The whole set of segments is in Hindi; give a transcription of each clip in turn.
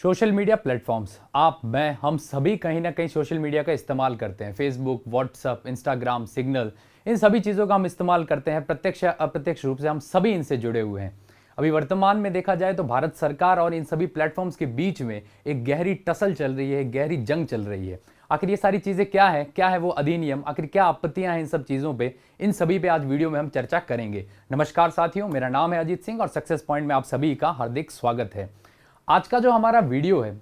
सोशल मीडिया प्लेटफॉर्म्स, आप, मैं, हम सभी कहीं ना कहीं सोशल मीडिया का इस्तेमाल करते हैं। फेसबुक, व्हाट्सअप, इंस्टाग्राम, सिग्नल, इन सभी चीज़ों का हम इस्तेमाल करते हैं। प्रत्यक्ष या अप्रत्यक्ष रूप से हम सभी इनसे जुड़े हुए हैं। अभी वर्तमान में देखा जाए तो भारत सरकार और इन सभी प्लेटफॉर्म्स के बीच में एक गहरी टसल चल रही है, एक गहरी जंग चल रही है। आखिर ये सारी चीज़ें क्या है वो अधिनियम, आखिर क्या आपत्तियां हैं इन सब चीज़ों पे, इन सभी पे आज वीडियो में हम चर्चा करेंगे। नमस्कार साथियों, मेरा नाम है अजीत सिंह और सक्सेस पॉइंट में आप सभी का हार्दिक स्वागत है। आज का जो हमारा वीडियो है,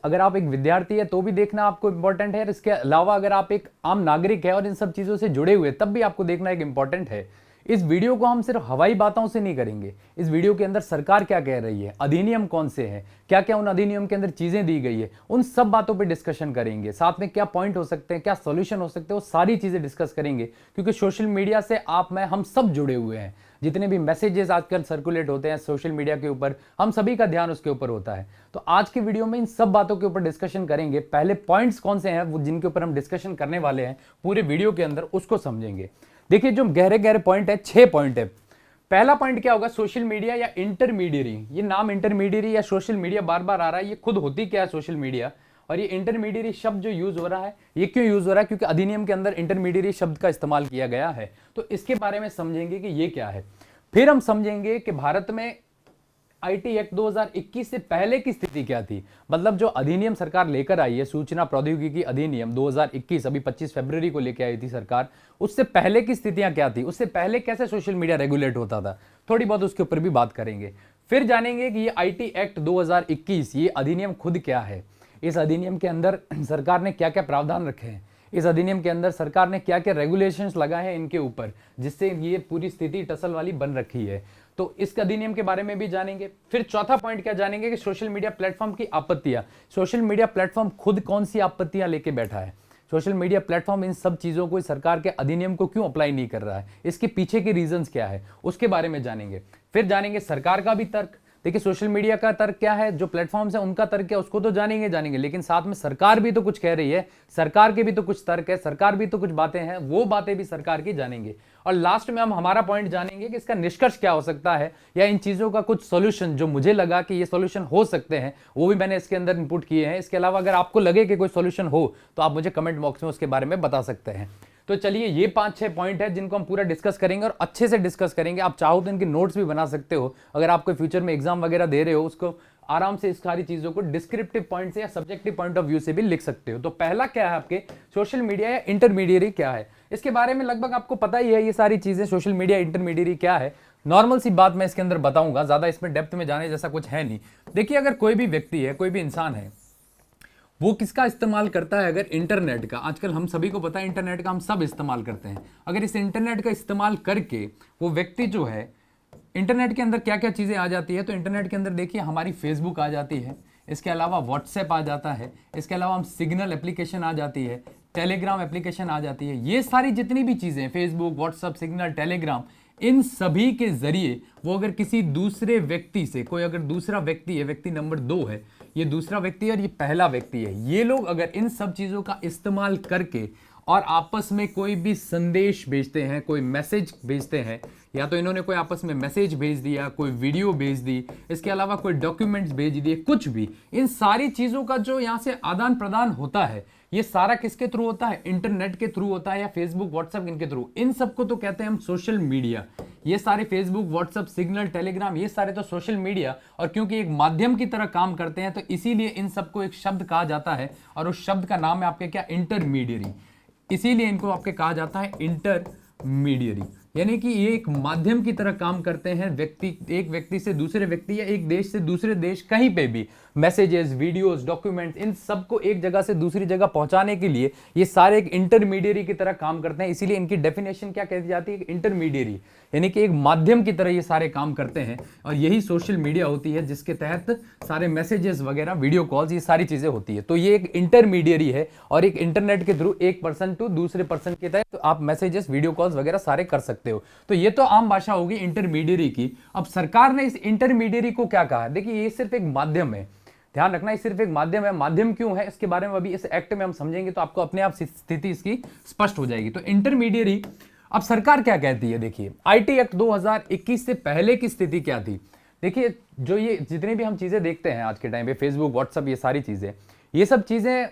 अगर आप एक विद्यार्थी है तो भी देखना आपको इंपॉर्टेंट है, और इसके अलावा अगर आप एक आम नागरिक है और इन सब चीज़ों से जुड़े हुए तब भी आपको देखना एक इंपॉर्टेंट है। इस वीडियो को हम सिर्फ हवाई बातों से नहीं करेंगे। इस वीडियो के अंदर सरकार क्या कह रही है, अधिनियम कौन से हैं, क्या क्या उन अधिनियम के अंदर चीजें दी गई है, उन सब बातों पे डिस्कशन करेंगे। साथ में क्या पॉइंट हो सकते हैं, क्या सॉल्यूशन हो सकते हैं, वो सारी चीजें डिस्कस करेंगे। क्योंकि सोशल मीडिया से आप, मैं, हम सब जुड़े हुए हैं। जितने भी मैसेजेस आजकल सर्कुलेट होते हैं सोशल मीडिया के ऊपर, हम सभी का ध्यान उसके ऊपर होता है। तो आज की वीडियो में इन सब बातों के ऊपर डिस्कशन करेंगे। पहले पॉइंट्स कौन से हैं वो जिनके ऊपर हम डिस्कशन करने वाले हैं पूरे वीडियो के अंदर, उसको समझेंगे। देखिए, जो गहरे गहरे पॉइंट है, 6 पॉइंट है। पहला पॉइंट क्या होगा, सोशल मीडिया या इंटरमीडियरी। ये नाम इंटरमीडियरी या सोशल मीडिया बार बार आ रहा है, ये खुद होती क्या है सोशल मीडिया, और ये इंटरमीडियरी शब्द जो यूज हो रहा है ये क्यों यूज हो रहा है, क्योंकि अधिनियम के अंदर इंटरमीडियरी शब्द का इस्तेमाल किया गया है। तो इसके बारे में समझेंगे कि ये क्या है। फिर हम समझेंगे कि भारत में आईटी एक्ट 2021 से पहले की स्थिति क्या थी। मतलब जो अधिनियम सरकार लेकर आई है, सूचना प्रौद्योगिकी अधिनियम 2021, अभी 25 फरवरी को लेकर आई थी सरकार, उससे पहले की स्थितियां क्या थी, उससे पहले कैसे सोशल मीडिया रेगुलेट होता था, थोड़ी बहुत उसके ऊपर भी बात करेंगे। फिर जानेंगे कि ये आईटी एक्ट 2021, ये अधिनियम खुद क्या है, इस अधिनियम के अंदर सरकार ने क्या क्या प्रावधान रखे हैं, इस अधिनियम के अंदर सरकार ने क्या क्या रेगुलेशंस लगाए हैं इनके ऊपर, जिससे ये पूरी स्थिति टसल वाली बन रखी है। तो इस अधिनियम के बारे में भी जानेंगे। फिर चौथा पॉइंट क्या जानेंगे कि सोशल मीडिया प्लेटफॉर्म की आपत्तियां, सोशल मीडिया प्लेटफॉर्म खुद कौन सी आपत्तियां लेके बैठा है, सोशल मीडिया प्लेटफॉर्म इन सब चीजों को, सरकार के अधिनियम को क्यों अप्लाई नहीं कर रहा है, इसके पीछे के रीजंस क्या है, उसके बारे में जानेंगे। फिर जानेंगे सरकार का भी तर्क। देखिए, सोशल मीडिया का तर्क क्या है, जो प्लेटफॉर्म्स है उनका तर्क क्या है, उसको तो जानेंगे, लेकिन साथ में सरकार भी तो कुछ कह रही है, सरकार के भी तो कुछ तर्क है, सरकार भी तो कुछ बातें हैं, वो बातें भी सरकार की जानेंगे। और लास्ट में हम हमारा पॉइंट जानेंगे कि इसका निष्कर्ष क्या हो सकता है, या इन चीजों का कुछ सॉल्यूशन जो मुझे लगा कि ये सॉल्यूशन हो सकते हैं, वो भी मैंने इसके अंदर इनपुट किए हैं। इसके अलावा अगर आपको लगे कि कोई सॉल्यूशन हो तो आप मुझे कमेंट बॉक्स में उसके बारे में बता सकते हैं। तो चलिए, ये 5-6 पॉइंट है जिनको हम पूरा डिस्कस करेंगे और अच्छे से डिस्कस करेंगे। आप चाहो तो इनके नोट्स भी बना सकते हो, अगर आप कोई फ्यूचर में एग्जाम वगैरह दे रहे हो, उसको आराम से इस सारी चीजों को डिस्क्रिप्टिव पॉइंट से या सब्जेक्टिव पॉइंट ऑफ व्यू से भी लिख सकते हो। तो पहला क्या है आपके, सोशल मीडिया या इंटरमीडियरी क्या है, इसके बारे में लगभग आपको पता ही है ये सारी चीजें। सोशल मीडिया इंटरमीडियरी क्या है, नॉर्मल सी बात मैं इसके अंदर बताऊंगा, ज्यादा इसमें डेप्थ में जाने जैसा कुछ है नहीं। देखिए, अगर कोई भी व्यक्ति है, कोई भी इंसान है, वो किसका इस्तेमाल करता है, अगर इंटरनेट का, आजकल हम सभी को पता है इंटरनेट का हम सब इस्तेमाल करते हैं। अगर इस इंटरनेट का इस्तेमाल करके वो व्यक्ति जो है, इंटरनेट के अंदर क्या क्या चीज़ें आ जाती है, तो इंटरनेट के अंदर देखिए हमारी फेसबुक आ जाती है, इसके अलावा व्हाट्सएप आ जाता है, इसके अलावा हम सिग्नल एप्लीकेशन आ जाती है, टेलीग्राम एप्लीकेशन आ जाती है। ये सारी जितनी भी चीज़ें, फेसबुक, व्हाट्सएप, सिग्नल, टेलीग्राम, इन सभी के जरिए वो अगर किसी दूसरे व्यक्ति से, कोई अगर दूसरा व्यक्ति है, व्यक्ति नंबर 2 है, ये दूसरा व्यक्ति है और ये पहला व्यक्ति है, ये लोग अगर इन सब चीज़ों का इस्तेमाल करके और आपस में कोई भी संदेश भेजते हैं, कोई मैसेज भेजते हैं, या तो इन्होंने कोई आपस में मैसेज भेज दिया, कोई वीडियो भेज दी, इसके अलावा कोई डॉक्यूमेंट्स भेज दिए, कुछ भी, इन सारी चीज़ों का जो यहाँ से आदान प्रदान होता है, ये सारा किसके थ्रू होता है, इंटरनेट के थ्रू होता है, या फेसबुक, व्हाट्सएप, इनके थ्रू। इन सबको तो कहते हैं हम सोशल मीडिया। ये सारे फेसबुक, व्हाट्सएप, सिग्नल, टेलीग्राम, ये सारे तो सोशल मीडिया, और क्योंकि एक माध्यम की तरह काम करते हैं तो इसीलिए इन सबको एक शब्द कहा जाता है, और उस शब्द का नाम है आपके क्या, इंटरमीडियरी। इसीलिए इनको आपके कहा जाता है इंटरमीडियरी, यानी कि ये एक माध्यम की तरह काम करते हैं। व्यक्ति, एक व्यक्ति से दूसरे व्यक्ति या एक देश से दूसरे देश, कहीं पे भी मैसेजेस, वीडियोस, डॉक्यूमेंट्स, इन सबको एक जगह से दूसरी जगह पहुंचाने के लिए ये सारे एक इंटरमीडियरी की तरह काम करते हैं। इसीलिए इनकी डेफिनेशन क्या कहती जाती है, इंटरमीडियरी, यानी कि एक माध्यम की तरह ये सारे काम करते हैं। और यही सोशल मीडिया होती है जिसके तहत सारे मैसेजेस वगैरह, वीडियो कॉल्स, ये सारी चीजें होती है। तो ये एक इंटरमीडियरी है, और एक इंटरनेट के थ्रू एक पर्सन टू दूसरे पर्सन के तहत तो आप मैसेजेस, वीडियो कॉल्स वगैरह सारे कर सकते हो। तो ये तो आम भाषा होगी इंटरमीडियरी की। अब सरकार ने इस इंटरमीडियरी को क्या कहा, देखिए ये सिर्फ एक माध्यम है, ध्यान रखना, ये सिर्फ एक माध्यम है। माध्यम क्यों है इसके बारे में अभी इस एक्ट में हम समझेंगे, तो आपको अपने आप स्थिति इसकी स्पष्ट हो जाएगी। तो इंटरमीडियरी, अब सरकार क्या कहती है, देखिए आईटी एक्ट 2021 से पहले की स्थिति क्या थी। देखिए जो ये जितनी भी हम चीज़ें देखते हैं आज के टाइम पे, फेसबुक, व्हाट्सअप, ये सारी चीज़ें, ये सब चीज़ें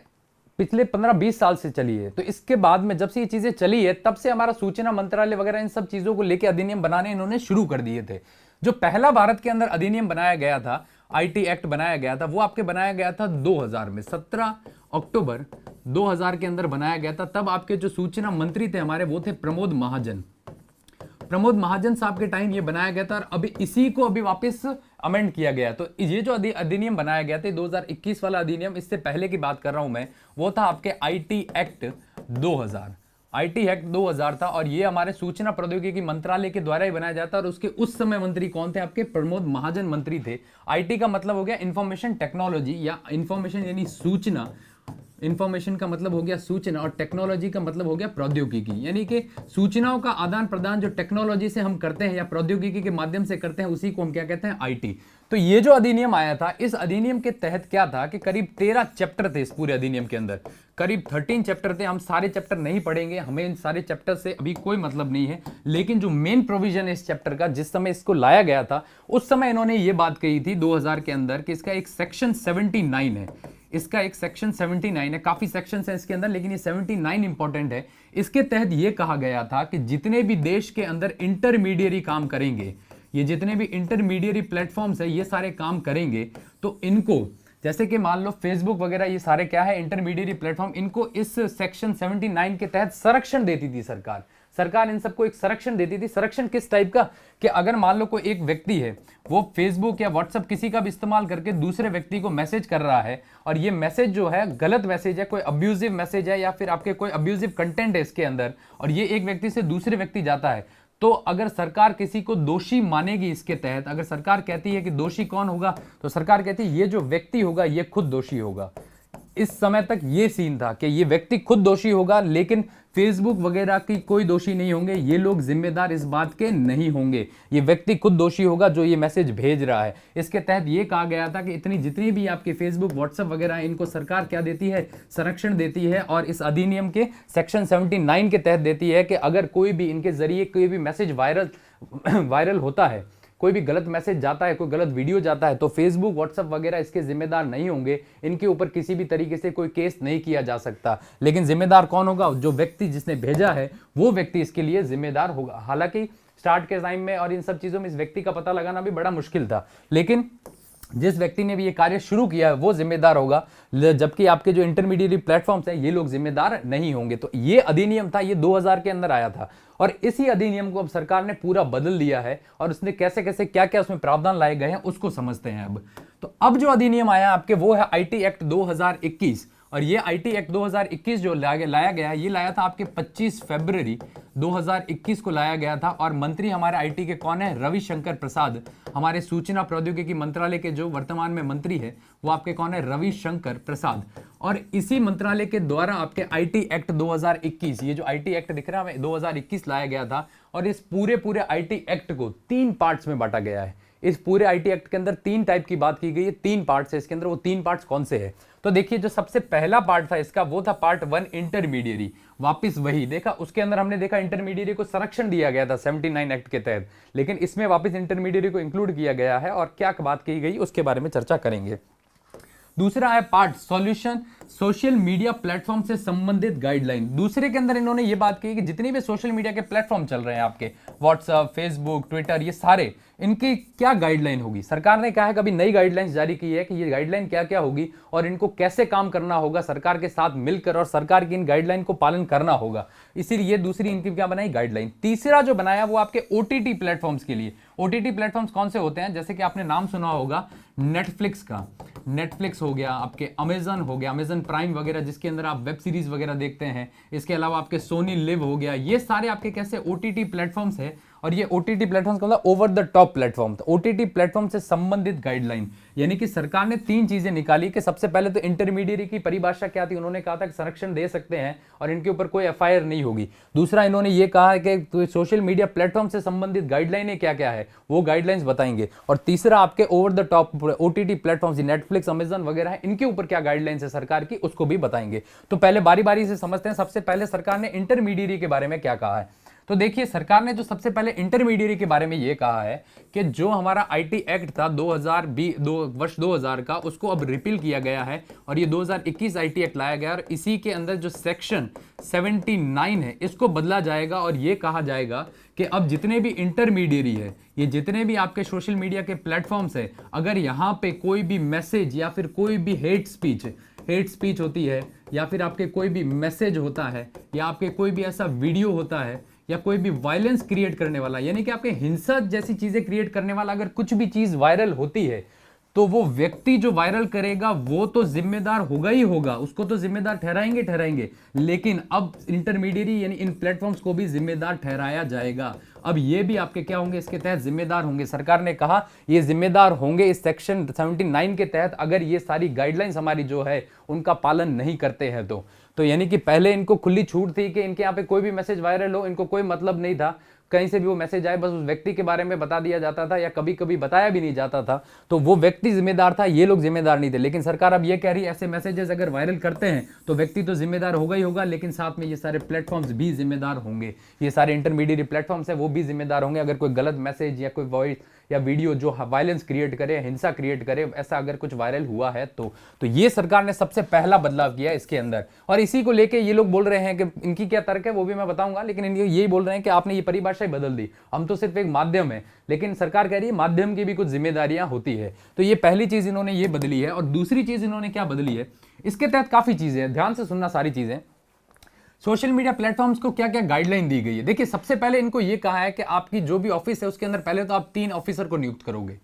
पिछले 15-20 साल से चली है। तो इसके बाद में जब से ये चीज़ें चली है, तब से हमारा सूचना मंत्रालय वगैरह इन सब चीज़ों को लेकर अधिनियम बनाने इन्होंने शुरू कर दिए थे। जो पहला भारत के अंदर अधिनियम बनाया गया था, आईटी एक्ट बनाया गया था, वो आपके बनाया गया था 2000 में, 17 अक्टूबर 2000 के अंदर बनाया गया था। तब आपके जो सूचना मंत्री थे हमारे, वो थे प्रमोद महाजन। प्रमोद महाजन साहब के टाइम ये बनाया गया था और अभी इसी को अभी वापस अमेंड किया गया। तो ये जो अधिनियम बनाया गया था 2021 वाला अधिनियम, इससे पहले की बात कर रहा हूं मैं, वो था आपके आईटी एक्ट 2000। आईटी एक्ट 2000 था और ये हमारे सूचना प्रौद्योगिकी मंत्रालय के द्वारा ही बनाया जाता। और उसके उस समय मंत्री कौन थे? आपके प्रमोद महाजन मंत्री थे। आईटी का मतलब हो गया इंफॉर्मेशन टेक्नोलॉजी, या इंफॉर्मेशन यानी सूचना, इंफॉर्मेशन का मतलब हो गया सूचना, और टेक्नोलॉजी का मतलब हो गया प्रौद्योगिकी, यानी कि सूचनाओं का आदान प्रदान जो टेक्नोलॉजी से हम करते हैं या प्रौद्योगिकी के माध्यम से करते हैं, उसी को हम क्या कहते हैं? आईटी। तो ये जो अधिनियम आया था, इस अधिनियम के तहत क्या था कि करीब 13 चैप्टर थे इस पूरे अधिनियम के अंदर, करीब 13 चैप्टर थे। हम सारे चैप्टर नहीं पढ़ेंगे, हमें इन सारे चैप्टर से अभी कोई मतलब नहीं है, लेकिन जो मेन प्रोविजन है इस चैप्टर का, जिस समय इसको लाया गया था उस समय इन्होंने ये बात कही थी 2000 के अंदर कि इसका एक सेक्शन 79 है, इसका एक सेक्शन 79 है। काफी सेक्शंस हैं इसके अंदर, लेकिन ये 79 इंपॉर्टेंट है। इसके तहत ये कहा गया था कि जितने भी देश के अंदर इंटरमीडियरी काम करेंगे, ये जितने भी इंटरमीडियरी प्लेटफॉर्म्स है, ये सारे काम करेंगे, तो इनको, जैसे कि मान लो फेसबुक वगैरह, ये सारे क्या है? Intermediary platform. इनको इस सेक्शन 79 के तहत संरक्षण देती थी सरकार। सरकार इन सबको एक संरक्षण देती थी। संरक्षण किस टाइप का? कि अगर मान लो कोई एक व्यक्ति है, वो फेसबुक या व्हाट्सएप किसी का भी इस्तेमाल करके दूसरे व्यक्ति को मैसेज कर रहा है, और ये मैसेज जो है गलत मैसेज है, कोई अब्यूजिव मैसेज है, या फिर आपके कोई अब्यूजिव कंटेंट है इसके अंदर, और ये एक व्यक्ति से दूसरे व्यक्ति जाता है, तो अगर सरकार किसी को दोषी मानेगी इसके तहत, अगर सरकार कहती है कि दोषी कौन होगा, तो सरकार कहती है ये जो व्यक्ति होगा ये खुद दोषी होगा। इस समय तक ये सीन था कि ये व्यक्ति खुद दोषी होगा, लेकिन फेसबुक वगैरह की कोई दोषी नहीं होंगे, ये लोग जिम्मेदार इस बात के नहीं होंगे, ये व्यक्ति खुद दोषी होगा जो ये मैसेज भेज रहा है। इसके तहत ये कहा गया था कि इतनी जितनी भी आपके फेसबुक, व्हाट्सएप वगैरह, इनको सरकार क्या देती है? संरक्षण देती है। और इस अधिनियम के सेक्शन 79 के तहत देती है कि अगर कोई भी इनके जरिए कोई भी मैसेज वायरल होता है, कोई भी गलत मैसेज जाता है, कोई गलत वीडियो जाता है, तो फेसबुक, व्हाट्सएप वगैरह इसके जिम्मेदार नहीं होंगे, इनके ऊपर किसी भी तरीके से कोई केस नहीं किया जा सकता। लेकिन जिम्मेदार कौन होगा? जो व्यक्ति जिसने भेजा है, वो व्यक्ति इसके लिए जिम्मेदार होगा। हालांकि स्टार्ट के टाइम में और इन सब चीजों में इस व्यक्ति का पता लगाना भी बड़ा मुश्किल था, लेकिन जिस व्यक्ति ने भी ये कार्य शुरू किया है वो जिम्मेदार होगा, जबकि आपके जो इंटरमीडिएट प्लेटफॉर्म्स हैं ये लोग जिम्मेदार नहीं होंगे। तो ये अधिनियम था, ये 2000 के अंदर आया था, और इसी अधिनियम को अब सरकार ने पूरा बदल दिया है, और उसने कैसे कैसे क्या क्या उसमें प्रावधान लाए गए हैं उसको समझते हैं अब। तो अब जो अधिनियम आया आपके, वो है आईटी एक्ट 2021। और ये आईटी एक्ट 2021 जो लाया गया है, ये लाया था आपके 25 फरवरी 2021 को लाया गया था। और मंत्री हमारे आईटी के कौन है? रविशंकर प्रसाद। हमारे सूचना प्रौद्योगिकी मंत्रालय के जो वर्तमान में मंत्री है, वो आपके कौन है? रविशंकर प्रसाद। और इसी मंत्रालय के द्वारा आपके आईटी एक्ट 2021, ये जो आईटी एक्ट दिख रहा है 2021 लाया गया था। और इस पूरे आईटी एक्ट को 3 पार्ट्स में बांटा गया है। इस पूरे आईटी एक्ट के अंदर 3 टाइप की बात की गई है, 3 पार्ट्स है इसके अंदर। वो 3 पार्ट्स कौन से है? तो देखिए, जो सबसे पहला पार्ट था इसका, वो था पार्ट 1 इंटरमीडियरी। वापिस वही देखा, उसके अंदर हमने देखा इंटरमीडियरी को संरक्षण दिया गया था 79 एक्ट के तहत, लेकिन इसमें वापस इंटरमीडियरी को इंक्लूड किया गया है, और क्या बात की गई उसके बारे में चर्चा करेंगे। दूसरा है part solution, social media platform से संबंधित गाइडलाइन। दूसरे के अंदर इन्होंने ये बात की कि जितनी भी सोशल मीडिया के प्लेटफॉर्म चल रहे हैं आपके, व्हाट्सएप, फेसबुक, ट्विटर, ये सारे, इनकी क्या गाइडलाइन होगी। सरकार ने कहा है कभी नई गाइडलाइंस जारी की है कि ये गाइडलाइन क्या क्या होगी और इनको कैसे काम करना होगा सरकार के साथ मिलकर, और सरकार की इन गाइडलाइन को पालन करना होगा। इसीलिए दूसरी इनकी क्या बनाई? गाइडलाइन। तीसरा जो बनाया वो आपके ओटीटी प्लेटफॉर्म्स के लिए। ओटीटी प्लेटफॉर्म्स कौन से होते हैं? जैसे कि आपने नाम सुना होगा नेटफ्लिक्स का, नेटफ्लिक्स हो गया, आपके अमेजन हो गया, अमेजन प्राइम वगैरह, जिसके अंदर आप वेब सीरीज वगैरह देखते हैं। इसके अलावा आपके सोनी लिव हो गया, ये सारे आपके कैसे ओटीटी प्लेटफॉर्म्स है। और ये ओटीटी प्लेटफॉर्म्स का मतलब ओवर द टॉप प्लेटफॉर्म। तो ओटीटी प्लेटफॉर्म से संबंधित गाइडलाइन, यानी कि सरकार ने 3 चीजें निकाली कि सबसे पहले तो इंटरमीडियरी की परिभाषा क्या थी, उन्होंने कहा था कि संरक्षण दे सकते हैं और इनके ऊपर कोई एफआईआर नहीं होगी। दूसरा, इन्होंने ये कहा है कि तो सोशल मीडिया प्लेटफॉर्म से संबंधित गाइडलाइनें क्या क्या है, वो गाइडलाइंस बताएंगे। और तीसरा, आपके over the top OTT platforms, Netflix, Amazon वगैरह है, इनके ऊपर क्या गाइडलाइंस है सरकार की, उसको भी बताएंगे। तो पहले बारी बारी से समझते हैं। सबसे पहले सरकार ने इंटरमीडियरी के बारे में क्या कहा है। तो देखिए सरकार ने जो सबसे पहले इंटरमीडिएरी के बारे में ये कहा है कि जो हमारा आईटी एक्ट था 2000 का, उसको अब रिपील किया गया है और ये 2021 आईटी एक्ट लाया गया और इसी के अंदर जो सेक्शन 79 है इसको बदला जाएगा और ये कहा जाएगा कि अब जितने भी इंटरमीडिएरी है, ये जितने भी आपके सोशल मीडिया के प्लेटफॉर्म्स है, अगर यहाँ पे कोई भी मैसेज या फिर कोई भी हेट स्पीच होती है या फिर आपके कोई भी मैसेज होता है या आपके कोई भी ऐसा वीडियो होता है या कोई भी वायलेंस क्रिएट करने वाला, यानी कि आपके हिंसा जैसी चीजें क्रिएट करने वाला अगर कुछ भी चीज वायरल होती है तो वो व्यक्ति जो वायरल करेगा वो तो जिम्मेदार होगा ही होगा, उसको तो जिम्मेदार ठहराएंगे, लेकिन अब इंटरमीडिएरी यानी इन प्लेटफॉर्म्स को भी जिम्मेदार ठहराया जाएगा। अब ये भी आपके क्या होंगे, इसके तहत जिम्मेदार होंगे। सरकार ने कहा ये जिम्मेदार होंगे इस सेक्शन 79 के तहत अगर ये सारी गाइडलाइंस हमारी जो है उनका पालन नहीं करते हैं तो यानी कि पहले इनको खुली छूट थी कि इनके यहाँ पे कोई भी मैसेज वायरल हो, इनको कोई मतलब नहीं था, कहीं से भी वो मैसेज आए बस उस व्यक्ति के बारे में बता दिया जाता था या कभी कभी बताया भी नहीं जाता था, तो वो व्यक्ति जिम्मेदार था, ये लोग जिम्मेदार नहीं थे। लेकिन सरकार अब ये कह रही है ऐसे मैसेजेस अगर वायरल करते हैं तो व्यक्ति तो जिम्मेदार होगा ही होगा, लेकिन साथ में ये सारे प्लेटफॉर्म्स भी जिम्मेदार होंगे, ये सारे इंटरमीडिएट प्लेटफॉर्म्स है वो भी जिम्मेदार होंगे। अगर कोई गलत मैसेज या कोई वॉइस या वीडियो जो वायलेंस क्रिएट करे, हिंसा क्रिएट करे, ऐसा अगर कुछ वायरल हुआ है तो ये सरकार ने सबसे पहला बदलाव किया इसके अंदर। और इसी को लेके ये लोग बोल रहे हैं कि इनकी क्या तर्क है वो भी मैं बताऊंगा, लेकिन इनके यही बोल रहे हैं कि आपने ये परिभाषा ही बदल दी, हम तो सिर्फ एक माध्यम है, लेकिन सरकार कह रही है माध्यम की भी कुछ जिम्मेदारियां होती है। तो ये पहली चीज इन्होंने ये बदली है। और दूसरी चीज इन्होंने क्या बदली है, इसके तहत काफी चीजें हैं, ध्यान से सुनना सारी चीजें। सोशल मीडिया प्लेटफॉर्म्स को क्या क्या गाइडलाइन दी गई है। देखिए सबसे पहले इनको ये कहा है कि आपकी जो भी ऑफिस है उसके अंदर पहले तो आप 3 ऑफिसर को नियुक्त करोगे,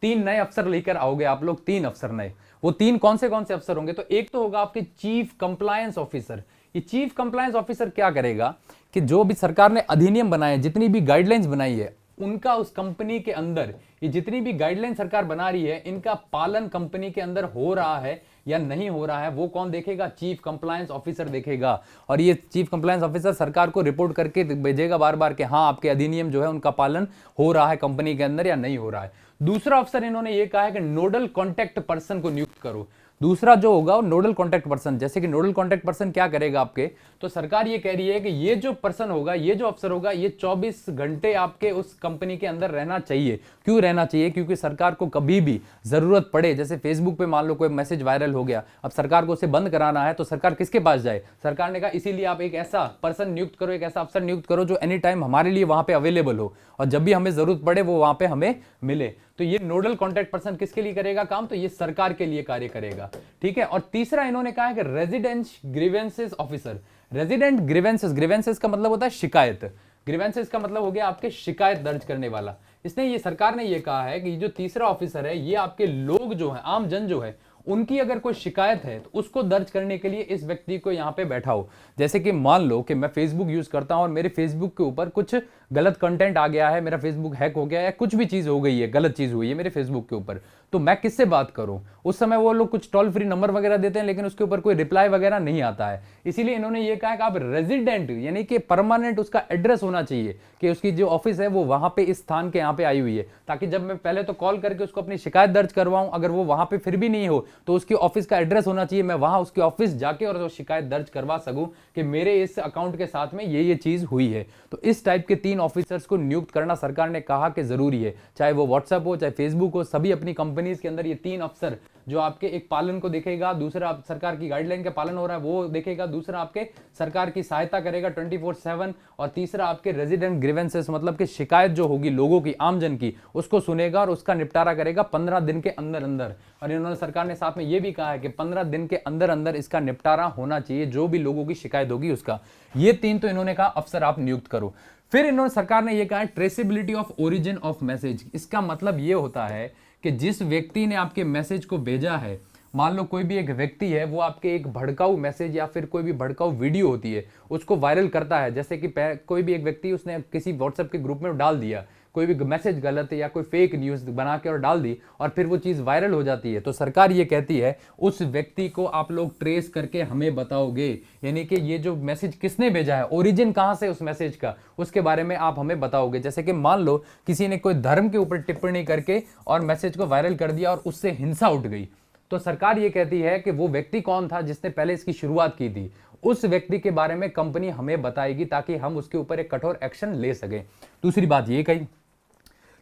3 नए अफसर लेकर आओगे आप लोग, 3 अफसर नए। वो 3 कौन से अफसर होंगे, तो एक तो होगा आपके चीफ कंप्लायंस ऑफिसर। ये चीफ कंप्लायंस ऑफिसर क्या करेगा कि जो भी सरकार ने अधिनियम बनाए, जितनी भी गाइडलाइंस बनाई है उनका उस कंपनी के अंदर, ये जितनी भी गाइडलाइन सरकार बना रही है इनका पालन कंपनी के अंदर हो रहा है या नहीं हो रहा है, वो कौन देखेगा, चीफ कंप्लायंस ऑफिसर देखेगा। और ये चीफ कंप्लायंस ऑफिसर सरकार को रिपोर्ट करके भेजेगा बार बार कि हाँ आपके अधिनियम जो है उनका पालन हो रहा है कंपनी के अंदर या नहीं हो रहा है। दूसरा अफसर इन्होंने ये कहा है कि नोडल कॉन्टैक्ट पर्सन को नियुक्त करो। दूसरा जो होगा वो नोडल कॉन्टैक्ट पर्सन, जैसे कि नोडल कॉन्टैक्ट पर्सन क्या करेगा आपके, तो सरकार ये कह रही है कि ये जो पर्सन होगा, ये जो अफसर होगा, ये 24 घंटे आपके उस कंपनी के अंदर रहना चाहिए। क्यों रहना चाहिए, क्योंकि सरकार को कभी भी जरूरत पड़े, जैसे फेसबुक पे मान लो कोई मैसेज वायरल हो गया, अब सरकार को उसे बंद कराना है तो सरकार किसके पास जाए, सरकार ने कहा इसीलिए आप एक ऐसा पर्सन नियुक्त करो, एक ऐसा अफसर नियुक्त करो जो एनी टाइम हमारे लिए वहां पे अवेलेबल हो और जब भी हमें जरूरत पड़े वो वहां पे हमें मिले। तो ये नोडल कॉन्टैक्ट पर्सन किसके लिए करेगा काम, तो ये सरकार के लिए कार्य करेगा, ठीक है। और तीसरा इन्होंने कहा है कि resident grievances officer. Resident grievances का मतलब होता है शिकायत, ग्रीवेंसेस का मतलब हो गया आपके शिकायत दर्ज करने वाला। इसने ये सरकार ने ये कहा है कि जो तीसरा ऑफिसर है ये आपके लोग जो है, आम जन जो है, उनकी अगर कोई शिकायत है तो उसको दर्ज करने के लिए इस व्यक्ति को यहां पे बैठाओ। जैसे कि मान लो कि मैं फेसबुक यूज करता हूं और मेरे फेसबुक के ऊपर कुछ गलत कंटेंट आ गया है, मेरा फेसबुक हैक हो गया है, कुछ भी चीज हो गई है, गलत चीज हुई है मेरे फेसबुक के ऊपर, तो मैं किससे बात करूं। उस समय वो लोग कुछ टोल फ्री नंबर वगैरह देते हैं लेकिन उसके ऊपर कोई रिप्लाई वगैरह नहीं आता है। इसीलिए इन्होंने ये कहा कि आप रेजिडेंट यानी कि परमानेंट उसका एड्रेस होना चाहिए कि उसकी जो ऑफिस है वो वहां पे इस स्थान के यहाँ पे आई हुई है, ताकि जब मैं पहले तो कॉल करके उसको अपनी शिकायत दर्ज करवाऊं, अगर वो वहां पे फिर भी नहीं हो तो उसकी ऑफिस का एड्रेस होना चाहिए, मैं वहां उसकी ऑफिस जाके और वो शिकायत दर्ज करवा सकूं कि मेरे इस अकाउंट के साथ में ये चीज हुई है। तो इस टाइप के 3 ऑफिसर्स को नियुक्त करना सरकार ने कहा कि जरूरी है, चाहे वो व्हाट्सएप हो चाहे फेसबुक हो, सभी अपनी कंपनीज के अंदर ये 3 अफसर जो आपके एक पालन को देखेगा, दूसरा सरकार की गाइडलाइन का पालन हो रहा है वो देखेगा, दूसरा आपके सरकार की सहायता करेगा 24/7, और तीसरा आपके रेजिडेंट ग्रीवेंसेस मतलब कि शिकायत जो होगी लोगों की, आमजन की, उसको सुनेगा और उसका निपटारा करेगा 15 दिन के अंदर अंदर। और इन्होंने सरकार ने साथ में ये भी कहा है कि 15 दिन के अंदर अंदर इसका निपटारा होना चाहिए जो भी लोगों की शिकायत होगी उसका। ये 3 तो इन्होंने कहा अफसर आप नियुक्त करो। फिर इन्होंने सरकार ने यह कहा traceability of origin of message. इसका मतलब यह होता है कि जिस व्यक्ति ने आपके मैसेज को भेजा है, मान लो कोई भी एक व्यक्ति है वो आपके एक भड़काऊ मैसेज या फिर कोई भी भड़काऊ वीडियो होती है उसको वायरल करता है, जैसे कि कोई भी एक व्यक्ति उसने किसी व्हाट्सएप के ग्रुप में डाल दिया कोई भी मैसेज गलत है या कोई फेक न्यूज बना के और डाल दी और फिर वो चीज वायरल हो जाती है, तो सरकार ये कहती है उस व्यक्ति को आप लोग ट्रेस करके हमें बताओगे, यानी कि ये जो मैसेज किसने भेजा है, ओरिजिन कहां से उस मैसेज का, उसके बारे में आप हमें बताओगे। जैसे कि मान लो किसी ने कोई धर्म के ऊपर टिप्पणी करके और मैसेज को वायरल कर दिया और उससे हिंसा उठ गई, तो सरकार ये कहती है कि वो व्यक्ति कौन था जिसने पहले इसकी शुरुआत की थी, उस व्यक्ति के बारे में कंपनी हमें बताएगी ताकि हम उसके ऊपर एक कठोर एक्शन ले सकें। दूसरी बात ये कही।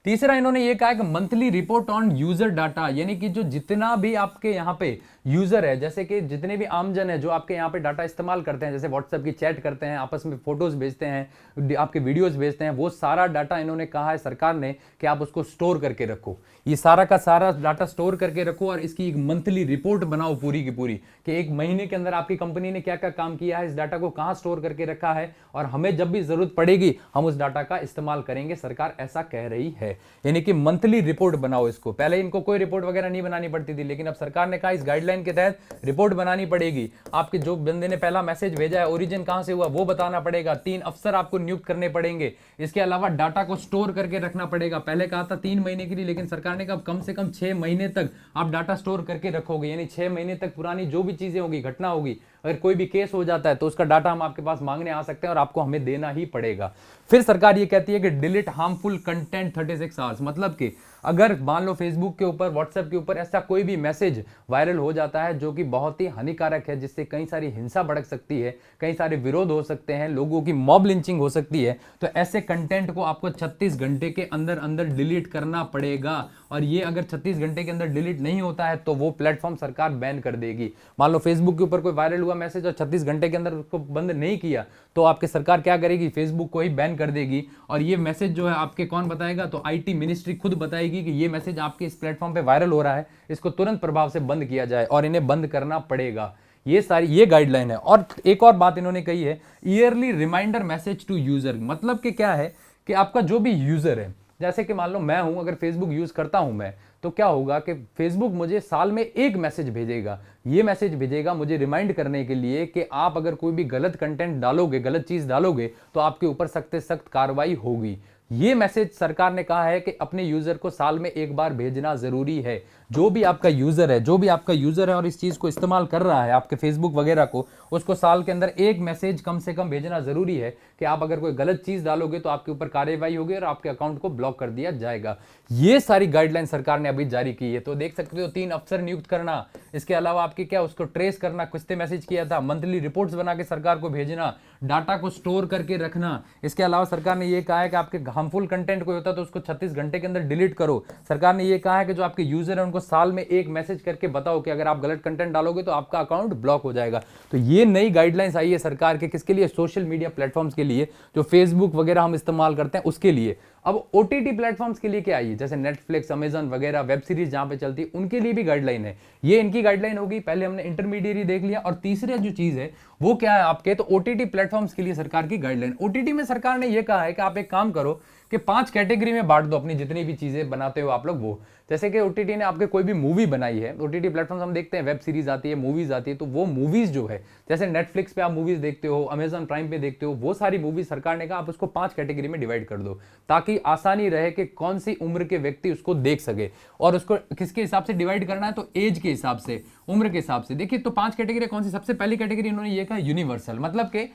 तीसरा इन्होंने ये कहा कि monthly report on user data, यानी कि जो जितना भी आपके यहाँ पे यूजर है, जैसे कि जितने भी आमजन है जो आपके यहाँ पे डाटा इस्तेमाल करते हैं, जैसे व्हाट्सएप की चैट करते हैं, आपस में फोटोज भेजते हैं, आपके वीडियोस भेजते हैं, वो सारा डाटा इन्होंने कहा है सरकार ने कि आप उसको स्टोर करके रखो। ये सारा का सारा डाटा स्टोर करके रखो और इसकी एक मंथली रिपोर्ट बनाओ पूरी की पूरी, कि एक महीने के अंदर आपकी कंपनी ने क्या क्या काम किया है, इस डाटा को कहाँ स्टोर करके रखा है, और हमें जब भी जरूरत पड़ेगी हम उस डाटा का इस्तेमाल करेंगे, सरकार ऐसा कह रही है। यानी कि मंथली रिपोर्ट बनाओ इसको। पहले इनको कोई रिपोर्ट वगैरह नहीं बनानी पड़ती थी, लेकिन अब सरकार ने कहा इस गाइडलाइन के तहत रिपोर्ट बनानी पड़ेगी। आपके जो बंदे ने पहला मैसेज भेजा है, ओरिजिन कहां से हुआ वो बताना पड़ेगा। 3 अफसर आपको नियुक्त करने पड़ेंगे। इसके अलावा डाटा को स्टोर करके रखना पड़ेगा। पहले कहा था 3 महीने के लिए, लेकिन सरकार ने कहा कम से कम 6 महीने तक आप डाटा स्टोर करके रखोगे। यानी 6 महीने तक पुरानी जो भी चीजें होगी, घटना होगी, अगर कोई भी केस हो जाता है तो उसका डाटा हम आपके पास मांगने आ सकते हैं और आपको हमें देना ही पड़ेगा। फिर सरकार ये कहती है कि डिलीट हार्मफुल कंटेंट 36 आवर्स, मतलब कि अगर मान लो फेसबुक के ऊपर, व्हाट्सएप के ऊपर ऐसा कोई भी मैसेज वायरल हो जाता है जो कि बहुत ही हानिकारक है, जिससे कई सारी हिंसा भड़क सकती है, कई सारे विरोध हो सकते हैं, लोगों की मॉब लिंचिंग हो सकती है, तो ऐसे कंटेंट को आपको 36 घंटे के अंदर अंदर डिलीट करना पड़ेगा। और ये अगर 36 घंटे के अंदर डिलीट नहीं होता है तो वो प्लेटफॉर्म सरकार बैन कर देगी। मान लो फेसबुक के ऊपर कोई वायरल हुआ मैसेज और 36 घंटे के अंदर उसको बंद नहीं किया तो आपकी सरकार क्या करेगी, फेसबुक को ही बैन कर देगी। और ये मैसेज जो है आपके कौन बताएगा, तो आईटी मिनिस्ट्री खुद बताएगी कि ये मैसेज आपके इस प्लेटफॉर्म पे वायरल हो रहा है, इसको तुरंत प्रभाव से बंद किया जाए और इन्हें बंद करना पड़ेगा। ये सारी ये गाइडलाइन है। और एक और बात इन्होंने कही है, early reminder message to user, मतलब कि क्या है कि आपका जो भी यूजर है, जैसे कि मान लो मैं हूं, अगर फेसबुक यूज करता हूं मैं, तो क्या होगा कि फेसबुक मुझे साल में एक मैसेज भेजेगा। ये मैसेज भेजेगा मुझे रिमाइंड करने के लिए कि आप अगर कोई भी गलत कंटेंट डालोगे, गलत चीज डालोगे, तो आपके ऊपर सख्त से सख्त कार्रवाई होगी। ये मैसेज सरकार ने कहा है कि अपने यूजर को साल में एक बार भेजना जरूरी है। जो भी आपका यूजर है और इस चीज को इस्तेमाल कर रहा है, आपके फेसबुक वगैरह को, उसको साल के अंदर एक मैसेज कम से कम भेजना जरूरी है कि आप अगर कोई गलत चीज डालोगे तो आपके ऊपर कार्रवाई होगी और आपके अकाउंट को ब्लॉक कर दिया जाएगा। ये सारी गाइडलाइन सरकार ने अभी जारी की है। तो देख सकते हो 3 अफसर नियुक्त करना, इसके अलावा आपकी क्या उसको ट्रेस करना, किसने मैसेज किया था, मंथली रिपोर्ट्स बना के सरकार को भेजना, डाटा को स्टोर करके रखना। इसके अलावा सरकार ने यह कहा है कि आपके हार्मफुल कंटेंट कोई होता है तो उसको 36 घंटे के अंदर डिलीट करो। सरकार ने यह कहा है कि जो आपके यूजर है उनको साल में एक मैसेज करके बताओ कि अगर आप गलत कंटेंट डालोगे तो आपका अकाउंट ब्लॉक हो जाएगा। तो ये नई गाइडलाइंस आई है सरकार के, किसके लिए, सोशल मीडिया प्लेटफॉर्म्स के लिए, जो फेसबुक वगैरह हम इस्तेमाल करते हैं उसके लिए। अब ओटीटी प्लेटफॉर्म्स के लिए क्या आई है, जैसे नेटफ्लिक्स, अमेजन वगैरह, वेब सीरीज जहां पे चलती है, उनके लिए भी गाइडलाइन है। ये इनकी गाइडलाइन होगी। पहले हमने इंटरमीडिएट देख लिया। और तीसरा जो चीज है वो क्या है आपके, तो ओटीटी प्लेटफॉर्म्स के लिए सरकार की गाइडलाइन। ओटीटी में सरकार ने यह कहा है कि आप एक काम करो कि 5 कैटेगरी में बांट दो अपनी जितनी भी चीजें बनाते हो आप लोग। वो जैसे कि ओटीटी ने आपके कोई भी मूवी बनाई है, ओटीटी प्लेटफॉर्म हम देखते हैं, वेब सीरीज आती है, मूवीज आती है, तो वो मूवीज जो है, जैसे नेटफ्लिक्स पे आप मूवीज देखते हो, अमेजन प्राइम पे देखते हो, वो सारी मूवीज सरकार ने कहा आप उसको 5 कैटेगरी में डिवाइड कर दो, ताकि आसानी रहे कि कौन सी उम्र के व्यक्ति उसको देख सके। और उसको किसके हिसाब से डिवाइड करना है, तो एज के हिसाब से, उम्र के हिसाब से। देखिए तो 5 कैटेगरी कौन सी, सबसे पहली कैटेगरी इन्होंने ये कहा यूनिवर्सल, मतलब कि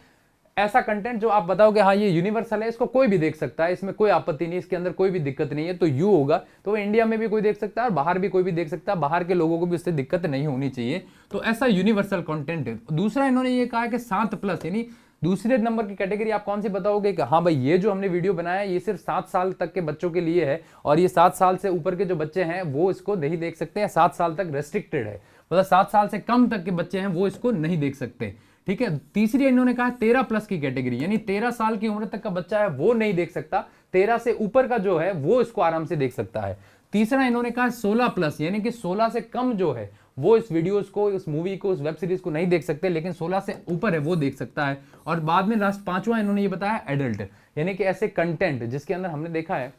ऐसा कंटेंट जो आप बताओगे हाँ ये यूनिवर्सल है, इसको कोई भी देख सकता है, इसमें कोई आपत्ति नहीं, इसके अंदर कोई भी दिक्कत नहीं है, तो यू होगा। तो इंडिया में भी कोई देख सकता है और बाहर भी कोई भी देख सकता है, बाहर के लोगों को भी उससे दिक्कत नहीं होनी चाहिए। तो ऐसा यूनिवर्सल कंटेंट है। दूसरा इन्होंने ये कहा है कि 7+, यानी दूसरे नंबर की कैटेगरी आप कौन सी बताओगे कि हाँ भाई ये जो हमने वीडियो बनाया है ये सिर्फ 7 साल तक के बच्चों के लिए है, और ये 7 साल से ऊपर के जो बच्चे हैं वो इसको नहीं देख सकते हैं, 7 साल तक रेस्ट्रिक्टेड है, मतलब 7 साल से कम तक के बच्चे हैं वो इसको नहीं देख सकते। ठीक है। तीसरी इन्होंने कहा 13+ की कैटेगरी, यानी 13 साल की उम्र तक का बच्चा है वो नहीं देख सकता, 13 से ऊपर का जो है वो इसको आराम से देख सकता है। तीसरा इन्होंने कहा 16+, यानी कि 16 से कम जो है वो इस वीडियोस को, इस मूवी को, इस वेब सीरीज को नहीं देख सकते, लेकिन 16 से ऊपर है वो देख सकता है। और बाद में लास्ट 5वां इन्होंने ये बताया एडल्ट, यानी कि ऐसे कंटेंट जिसके अंदर हमने देखा है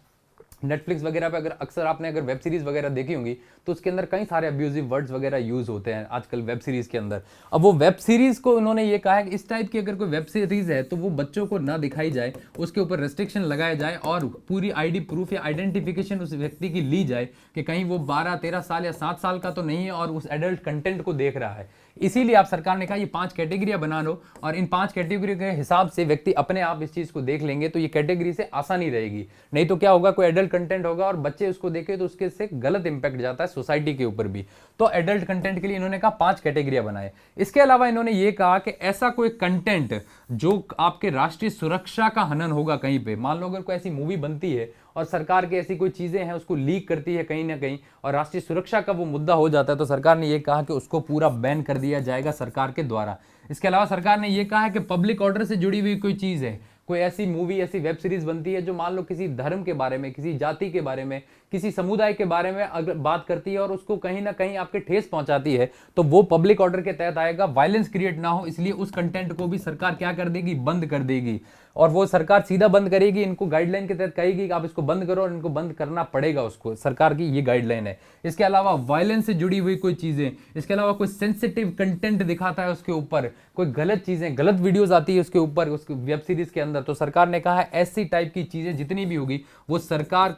नेटफ्लिक्स वगैरह पे, अगर अक्सर आपने अगर वेब सीरीज वगैरह देखी होंगी तो उसके अंदर कई सारे अब्यूजिव वर्ड्स वगैरह यूज होते हैं आजकल वेब सीरीज के अंदर। अब वो वेब सीरीज को उन्होंने ये कहा है कि इस टाइप की अगर कोई वेब सीरीज है तो वो बच्चों को ना दिखाई जाए, उसके ऊपर रेस्ट्रिक्शन लगाया जाए और पूरी आईडी प्रूफ या आइडेंटिफिकेशन उस व्यक्ति की ली जाए कि कहीं वो 12, 13 साल या 7 साल का तो नहीं है और उस एडल्ट कंटेंट को देख रहा है। इसीलिए आप सरकार ने कहा ये 5 कैटेगरियां बना लो और इन 5 कैटेगरी के हिसाब से व्यक्ति अपने आप इस चीज को देख लेंगे तो ये कैटेगरी से आसानी रहेगी। नहीं तो क्या होगा, कोई एडल्ट कंटेंट होगा और बच्चे उसको देखे तो उसके से गलत इंपैक्ट जाता है सोसाइटी के ऊपर भी। तो एडल्ट कंटेंट के लिए इन्होंने कहा 5 कैटेगरियां बनाए। इसके अलावा इन्होंने ये कहा कि ऐसा कोई कंटेंट जो आपके राष्ट्रीय सुरक्षा का हनन होगा कहीं पे, मान लो अगर कोई ऐसी मूवी बनती है और सरकार की ऐसी कोई चीजें हैं उसको लीक करती है कहीं ना कहीं और राष्ट्रीय सुरक्षा का वो मुद्दा हो जाता है, तो सरकार ने ये कहा कि उसको पूरा बैन कर दिया जाएगा सरकार के द्वारा। इसके अलावा सरकार ने ये कहा है कि पब्लिक ऑर्डर से जुड़ी हुई कोई चीज है, कोई ऐसी मूवी ऐसी वेब सीरीज बनती है जो मान लो किसी धर्म के बारे में, किसी जाति के बारे में, किसी समुदाय के बारे में अगर बात करती है और उसको कहीं ना कहीं आपके ठेस पहुंचाती है, तो वो पब्लिक ऑर्डर के तहत आएगा। वायलेंस क्रिएट ना हो इसलिए उस कंटेंट को भी सरकार क्या कर देगी, बंद कर देगी। और वो सरकार सीधा बंद करेगी, इनको गाइडलाइन के तहत कहेगी कि आप इसको बंद करो और इनको बंद करना पड़ेगा उसको, सरकार की ये गाइडलाइन है। इसके अलावा वायलेंस से जुड़ी हुई कोई चीजें, इसके अलावा कोई सेंसिटिव कंटेंट दिखाता है उसके ऊपर, कोई गलत चीजें, गलत वीडियोस आती है उसके ऊपर उसके वेब सीरीज के अंदर, तो सरकार ने कहा है ऐसी टाइप की चीजें जितनी भी होगी वो सरकार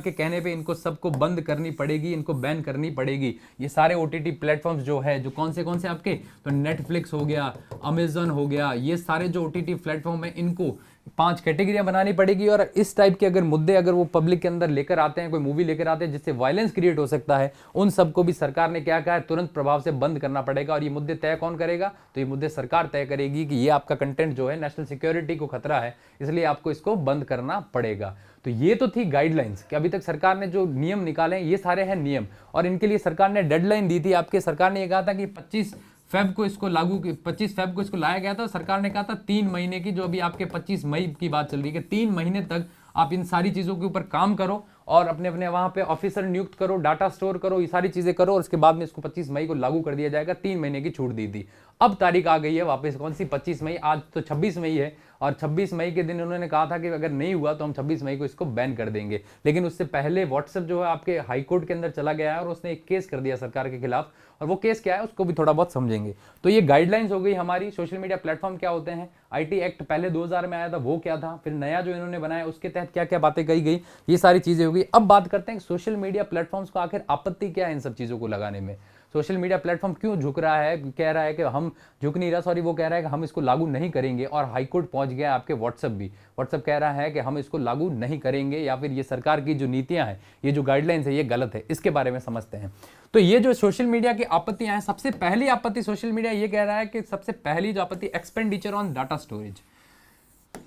के कहने पे इनको सबको बंद करनी पड़ेगी, इनको बैन करनी पड़ेगी। ये सारे ओटीटी प्लेटफॉर्म्स जो है, जो कौन से आपके, तो नेटफ्लिक्स हो गया, अमेजन हो गया, ये सारे जो ओटीटी प्लेटफॉर्म है इनको 5 कैटेगरियां बनानी पड़ेगी। और इस टाइप के अगर मुद्दे अगर वो पब्लिक के अंदर लेकर आते हैं, कोई मूवी लेकर आते हैं जिससे वायलेंस क्रिएट हो सकता है, उन सबको भी सरकार ने क्या कहा है, तुरंत प्रभाव से बंद करना पड़ेगा। और ये मुद्दे तय कौन करेगा, तो ये मुद्दे सरकार तय करेगी कि ये आपका कंटेंट जो है नेशनल सिक्योरिटी को खतरा है, इसलिए आपको इसको बंद करना पड़ेगा। तो ये तो थी गाइडलाइंस कि अभी तक सरकार ने जो नियम निकाले हैं ये सारे हैं नियम, और इनके लिए सरकार ने डेडलाइन दी थी। आपके सरकार ने ये कहा था कि 25 फेब को इसको 25 फेब को इसको लाया गया था। सरकार ने कहा था 3 महीने की, जो अभी आपके 25 मई की बात चल रही है कि 3 महीने तक आप इन सारी चीजों के ऊपर काम करो और अपने अपने वहां पे ऑफिसर नियुक्त करो, डाटा स्टोर करो, ये सारी चीजें करो, और उसके बाद में इसको 25 मई को लागू कर दिया जाएगा। 3 महीने की छूट दी थी। अब तारीख आ गई है वापस, कौन सी, 25 मई। आज तो 26 मई है और 26 मई के दिन उन्होंने कहा था कि अगर नहीं हुआ तो हम 26 मई को इसको बैन कर देंगे। लेकिन उससे पहले व्हाट्सएप जो है आपके हाईकोर्ट के अंदर चला गया है और उसने एक केस कर दिया सरकार के खिलाफ, और वो केस क्या है उसको भी थोड़ा बहुत समझेंगे। तो ये गाइडलाइंस हो गई हमारी। सोशल मीडिया प्लेटफॉर्म क्या होते हैं, आईटी एक्ट पहले 2000 में आया था, वो क्या था, फिर नया जो इन्होंने बनाया उसके तहत क्या क्या बातें कही गई, ये सारी चीजें हो गई। अब बात करते हैं सोशल मीडिया प्लेटफॉर्म्स को आखिर आपत्ति क्या है इन सब चीजों को लगाने में। सोशल मीडिया प्लेटफॉर्म क्यों झुक रहा है, कह रहा है कि हम झुक नहीं रहा, सॉरी, वो कह रहा है कि हम इसको लागू नहीं करेंगे, और हाईकोर्ट पहुंच गया आपके व्हाट्सएप भी। व्हाट्सएप कह रहा है कि हम इसको लागू नहीं करेंगे, या फिर ये सरकार की जो नीतियां हैं, ये जो गाइडलाइंस है, ये गलत है। इसके बारे में समझते हैं। तो ये जो सोशल मीडिया की आपत्तियां हैं, सबसे पहली आपत्ति सोशल मीडिया ये कह रहा है कि सबसे पहली जो आपत्ति, एक्सपेंडिचर ऑन डाटा स्टोरेज।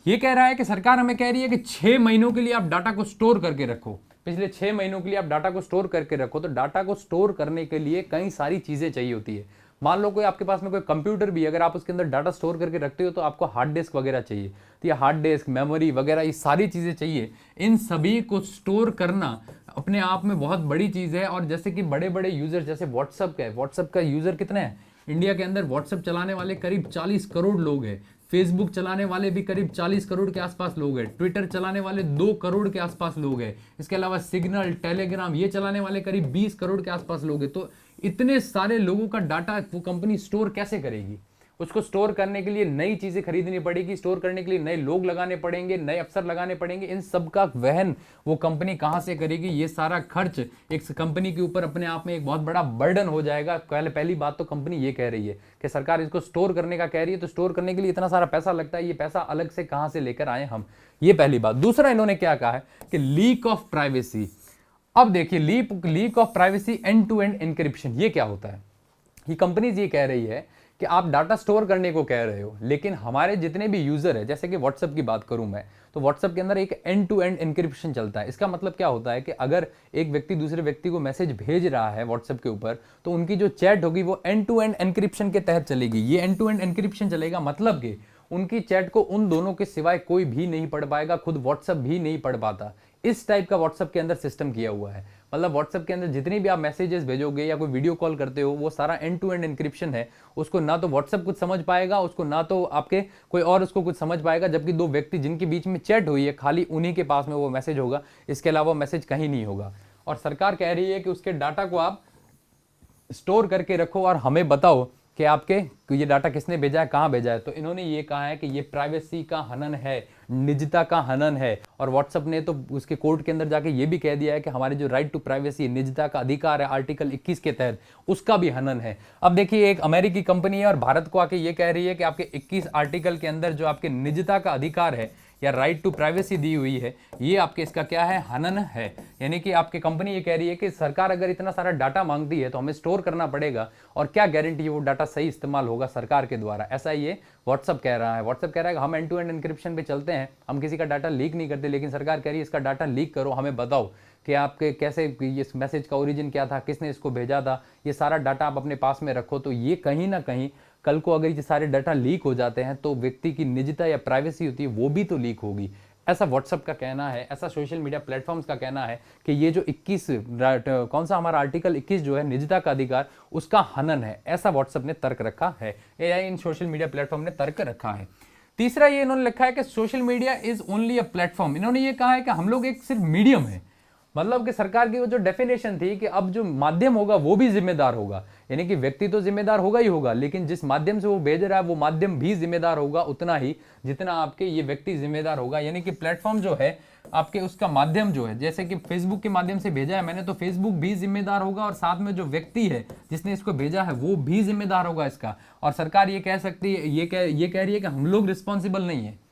ये कह रहा है कि सरकार हमें कह रही है कि 6 महीनों के लिए आप डाटा को स्टोर करके रखो, पिछले 6 महीनों के लिए आप डाटा को स्टोर करके रखो। तो डाटा को स्टोर करने के लिए कई सारी चीजें चाहिए होती है। मान लो कोई आपके पास में कोई कंप्यूटर भी, अगर आप उसके अंदर डाटा स्टोर करके रखते हो तो आपको हार्ड डिस्क वगैरह चाहिए। तो ये हार्ड डिस्क, मेमोरी वगैरह, ये सारी चीजें चाहिए। इन सभी को स्टोर करना अपने आप में बहुत बड़ी चीज है। और जैसे कि बड़े बड़े यूजर, जैसे व्हाट्सएप का यूजर कितने हैं इंडिया के अंदर, व्हाट्सएप चलाने वाले करीब 40 करोड़ लोग हैं। फेसबुक चलाने वाले भी करीब 40 करोड़ के आसपास लोग हैं। ट्विटर चलाने वाले 2 करोड़ के आसपास लोग हैं। इसके अलावा सिग्नल, टेलीग्राम, ये चलाने वाले करीब 20 करोड़ के आसपास लोग हैं। तो इतने सारे लोगों का डाटा वो कंपनी स्टोर कैसे करेगी? उसको स्टोर करने के लिए नई चीजें खरीदनी पड़ेगी, स्टोर करने के लिए नए लोग लगाने पड़ेंगे, नए अफसर लगाने पड़ेंगे। इन सब का वहन वो कंपनी कहां से करेगी? ये सारा खर्च एक कंपनी के ऊपर अपने आप में एक बहुत बड़ा बर्डन हो जाएगा। पहली बात तो कंपनी ये कह रही है कि सरकार इसको स्टोर करने का कह रही है, तो स्टोर करने के लिए इतना सारा पैसा लगता है, ये पैसा अलग से कहां से लेकर आए हम, ये पहली बात। दूसरा इन्होंने क्या कहा है कि लीक ऑफ प्राइवेसी। अब देखिए, leak of privacy, end to end encryption, ये क्या होता है? ये कंपनीज ये कह रही है कि आप डाटा स्टोर करने को कह रहे हो, लेकिन हमारे जितने भी यूजर है, जैसे कि व्हाट्सएप की बात करूं मैं, तो व्हाट्सएप के अंदर एक एंड टू एंड एन्क्रिप्शन चलता है। इसका मतलब क्या होता है कि अगर एक व्यक्ति दूसरे व्यक्ति को मैसेज भेज रहा है व्हाट्सएप के ऊपर, तो उनकी जो चैट होगी वो एंड टू एंड एन्क्रिप्शन के तहत चलेगी। ये एंड टू एंड एन्क्रिप्शन चलेगा, मतलब कि उनकी चैट को उन दोनों के सिवाय कोई भी नहीं पढ़ पाएगा, खुद व्हाट्सएप भी नहीं पढ़ पाता। इस टाइप का व्हाट्सएप के अंदर सिस्टम किया हुआ है। मतलब व्हाट्सएप के अंदर जितनी भी आप मैसेजेस भेजोगे या कोई वीडियो कॉल करते हो, वो सारा एंड टू एंड एन्क्रिप्शन है। उसको ना तो व्हाट्सएप कुछ समझ पाएगा, उसको ना तो आपके कोई और उसको कुछ समझ पाएगा, जबकि 2 व्यक्ति जिनके बीच में चैट हुई है, खाली उन्हीं के पास में वो मैसेज होगा, इसके अलावा मैसेज कहीं नहीं होगा। और सरकार कह रही है कि उसके डाटा को आप स्टोर करके रखो और हमें बताओ कि आपके ये डाटा किसने भेजा है, कहाँ भेजा है, तो इन्होंने ये कहा है कि ये प्राइवेसी का हनन है, निजता का हनन है। और व्हाट्सएप ने तो उसके कोर्ट के अंदर जाके ये भी कह दिया है कि हमारे जो राइट टू प्राइवेसी, निजता का अधिकार है आर्टिकल 21 के तहत, उसका भी हनन है। अब देखिए, एक अमेरिकी कंपनी है और भारत को आके ये कह रही है कि आपके 21 आर्टिकल के अंदर जो आपके निजता का अधिकार है या राइट टू प्राइवेसी दी हुई है, ये आपके इसका क्या है, हनन है। यानी कि आपकी कंपनी ये कह रही है कि सरकार अगर इतना सारा डाटा मांगती है तो हमें स्टोर करना पड़ेगा, और क्या गारंटी है वो डाटा सही इस्तेमाल होगा सरकार के द्वारा। ऐसा ये व्हाट्सएप कह रहा है। व्हाट्सएप कह रहा है कि हम एंड टू एंड एनक्रिप्शन पे चलते हैं, हम किसी का डाटा लीक नहीं करते, लेकिन सरकार कह रही है इसका डाटा लीक करो, हमें बताओ कि आपके कैसे, इस मैसेज का ओरिजिन क्या था, किसने इसको भेजा था, ये सारा डाटा आप अपने पास में रखो। तो ये कहीं ना कहीं कल को अगर ये सारे डाटा लीक हो जाते हैं तो व्यक्ति की निजता या प्राइवेसी होती है वो भी तो लीक होगी। ऐसा व्हाट्सएप का कहना है, ऐसा सोशल मीडिया प्लेटफॉर्म्स का कहना है कि ये जो 21 कौन सा हमारा आर्टिकल 21 जो है निजता का अधिकार, उसका हनन है। ऐसा व्हाट्सएप ने तर्क रखा है, इन सोशल मीडिया प्लेटफॉर्म ने तर्क रखा है। तीसरा ये इन्होंने लिखा है कि social media is only a platform. इन्होंने ये कहा है कि हम लोग एक सिर्फ मीडियम है। मतलब कि सरकार की वो जो डेफिनेशन थी कि अब जो माध्यम होगा वो भी जिम्मेदार होगा, यानी कि व्यक्ति तो जिम्मेदार होगा ही होगा, लेकिन जिस माध्यम से वो भेज रहा है वो माध्यम भी जिम्मेदार होगा उतना ही जितना आपके ये व्यक्ति जिम्मेदार होगा। यानी कि प्लेटफॉर्म जो है आपके, उसका माध्यम जो है, जैसे कि फेसबुक के माध्यम से भेजा है मैंने, तो फेसबुक भी जिम्मेदार होगा और साथ में जो व्यक्ति है जिसने इसको भेजा है वो भी जिम्मेदार होगा इसका। और सरकार ये कह सकती है, ये कह रही है कि हम लोग रिस्पॉन्सिबल नहीं है।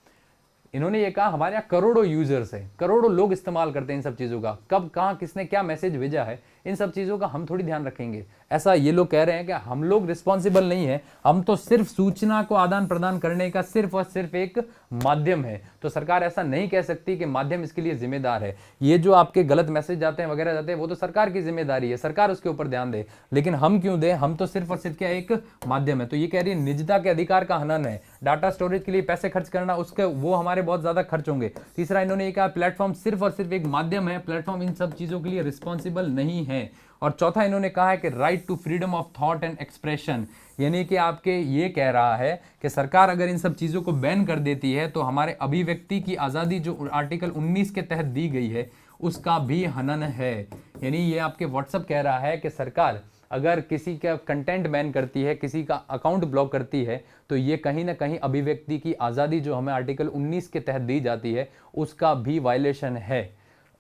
इन्होंने ये कहा हमारे यहाँ करोड़ों यूजर्स हैं, करोड़ों लोग इस्तेमाल करते हैं इन सब चीज़ों का, कब कहाँ किसने क्या मैसेज भेजा है, इन सब चीज़ों का हम थोड़ी ध्यान रखेंगे। ऐसा ये लोग कह रहे हैं कि हम लोग रिस्पॉन्सिबल नहीं है, हम तो सिर्फ सूचना को आदान प्रदान करने का सिर्फ और सिर्फ एक माध्यम है। तो सरकार ऐसा नहीं कह सकती कि माध्यम इसके लिए जिम्मेदार है। ये जो आपके गलत मैसेज जाते हैं वगैरह जाते हैं वो तो सरकार की जिम्मेदारी है, सरकार उसके ऊपर ध्यान दे, लेकिन हम क्यों दें, हम तो सिर्फ और सिर्फ क्या एक माध्यम है। तो ये कह रही है निजता के अधिकार का हनन है, डाटा स्टोरेज के लिए पैसे खर्च करना उसके वो हमारे बहुत ज्यादा खर्च होंगे। तीसरा इन्होंने ये कहा प्लेटफॉर्म सिर्फ और सिर्फ एक माध्यम है, प्लेटफॉर्म इन सब चीजों के लिए रिस्पॉन्सिबल नहीं है। और चौथा इन्होंने कहा है कि right to freedom of thought and expression, यानी कि आपके ये कह रहा है कि सरकार अगर इन सब चीज़ों को बैन कर देती है तो हमारे अभिव्यक्ति की आज़ादी जो आर्टिकल 19 के तहत दी गई है उसका भी हनन है। यानी ये आपके व्हाट्सएप कह रहा है कि सरकार अगर किसी का कंटेंट बैन करती है, किसी का अकाउंट ब्लॉक करती है, तो ये कहीं ना कहीं अभिव्यक्ति की आज़ादी जो हमें आर्टिकल 19 के तहत दी जाती है उसका भी वायलेशन है।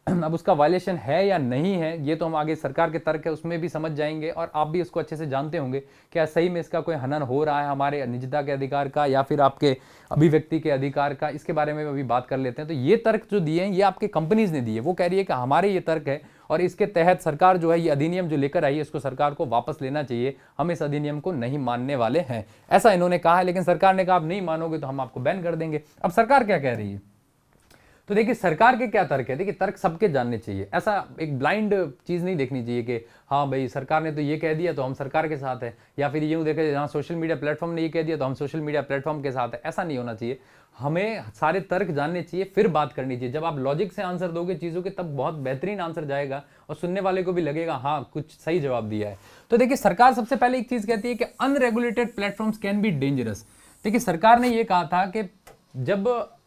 अब उसका वायलेशन है या नहीं है ये तो हम आगे सरकार के तर्क है उसमें भी समझ जाएंगे, और आप भी उसको अच्छे से जानते होंगे क्या सही में इसका कोई हनन हो रहा है हमारे निजता के अधिकार का या फिर आपके अभिव्यक्ति के अधिकार का। इसके बारे में अभी बात कर लेते हैं। तो ये तर्क जो दिए हैं ये आपके कंपनीज ने दिए, वो कह रही है कि हमारे ये तर्क है और इसके तहत सरकार जो है ये अधिनियम जो लेकर आई है इसको सरकार को वापस लेना चाहिए, हम इस अधिनियम को नहीं मानने वाले हैं, ऐसा इन्होंने कहा है। लेकिन सरकार ने कहा आप नहीं मानोगे तो हम आपको बैन कर देंगे। अब सरकार क्या कह रही है, तो देखिए सरकार के क्या तर्क है। देखिए तर्क सबके जानने चाहिए, ऐसा एक ब्लाइंड चीज नहीं देखनी चाहिए कि हाँ भाई सरकार ने तो ये कह दिया तो हम सरकार के साथ है, या फिर यूं देखे हाँ सोशल मीडिया प्लेटफॉर्म ने ये कह दिया तो हम सोशल मीडिया प्लेटफॉर्म के साथ है। ऐसा नहीं होना चाहिए, हमें सारे तर्क जानने चाहिए फिर बात करनी चाहिए। जब आप लॉजिक से आंसर दोगे चीजों के तब बहुत बेहतरीन आंसर जाएगा और सुनने वाले को भी लगेगा हाँ कुछ सही जवाब दिया है। तो देखिए सरकार सबसे पहले एक चीज कहती है कि unregulated platforms can be dangerous. देखिए सरकार ने ये कहा था कि जब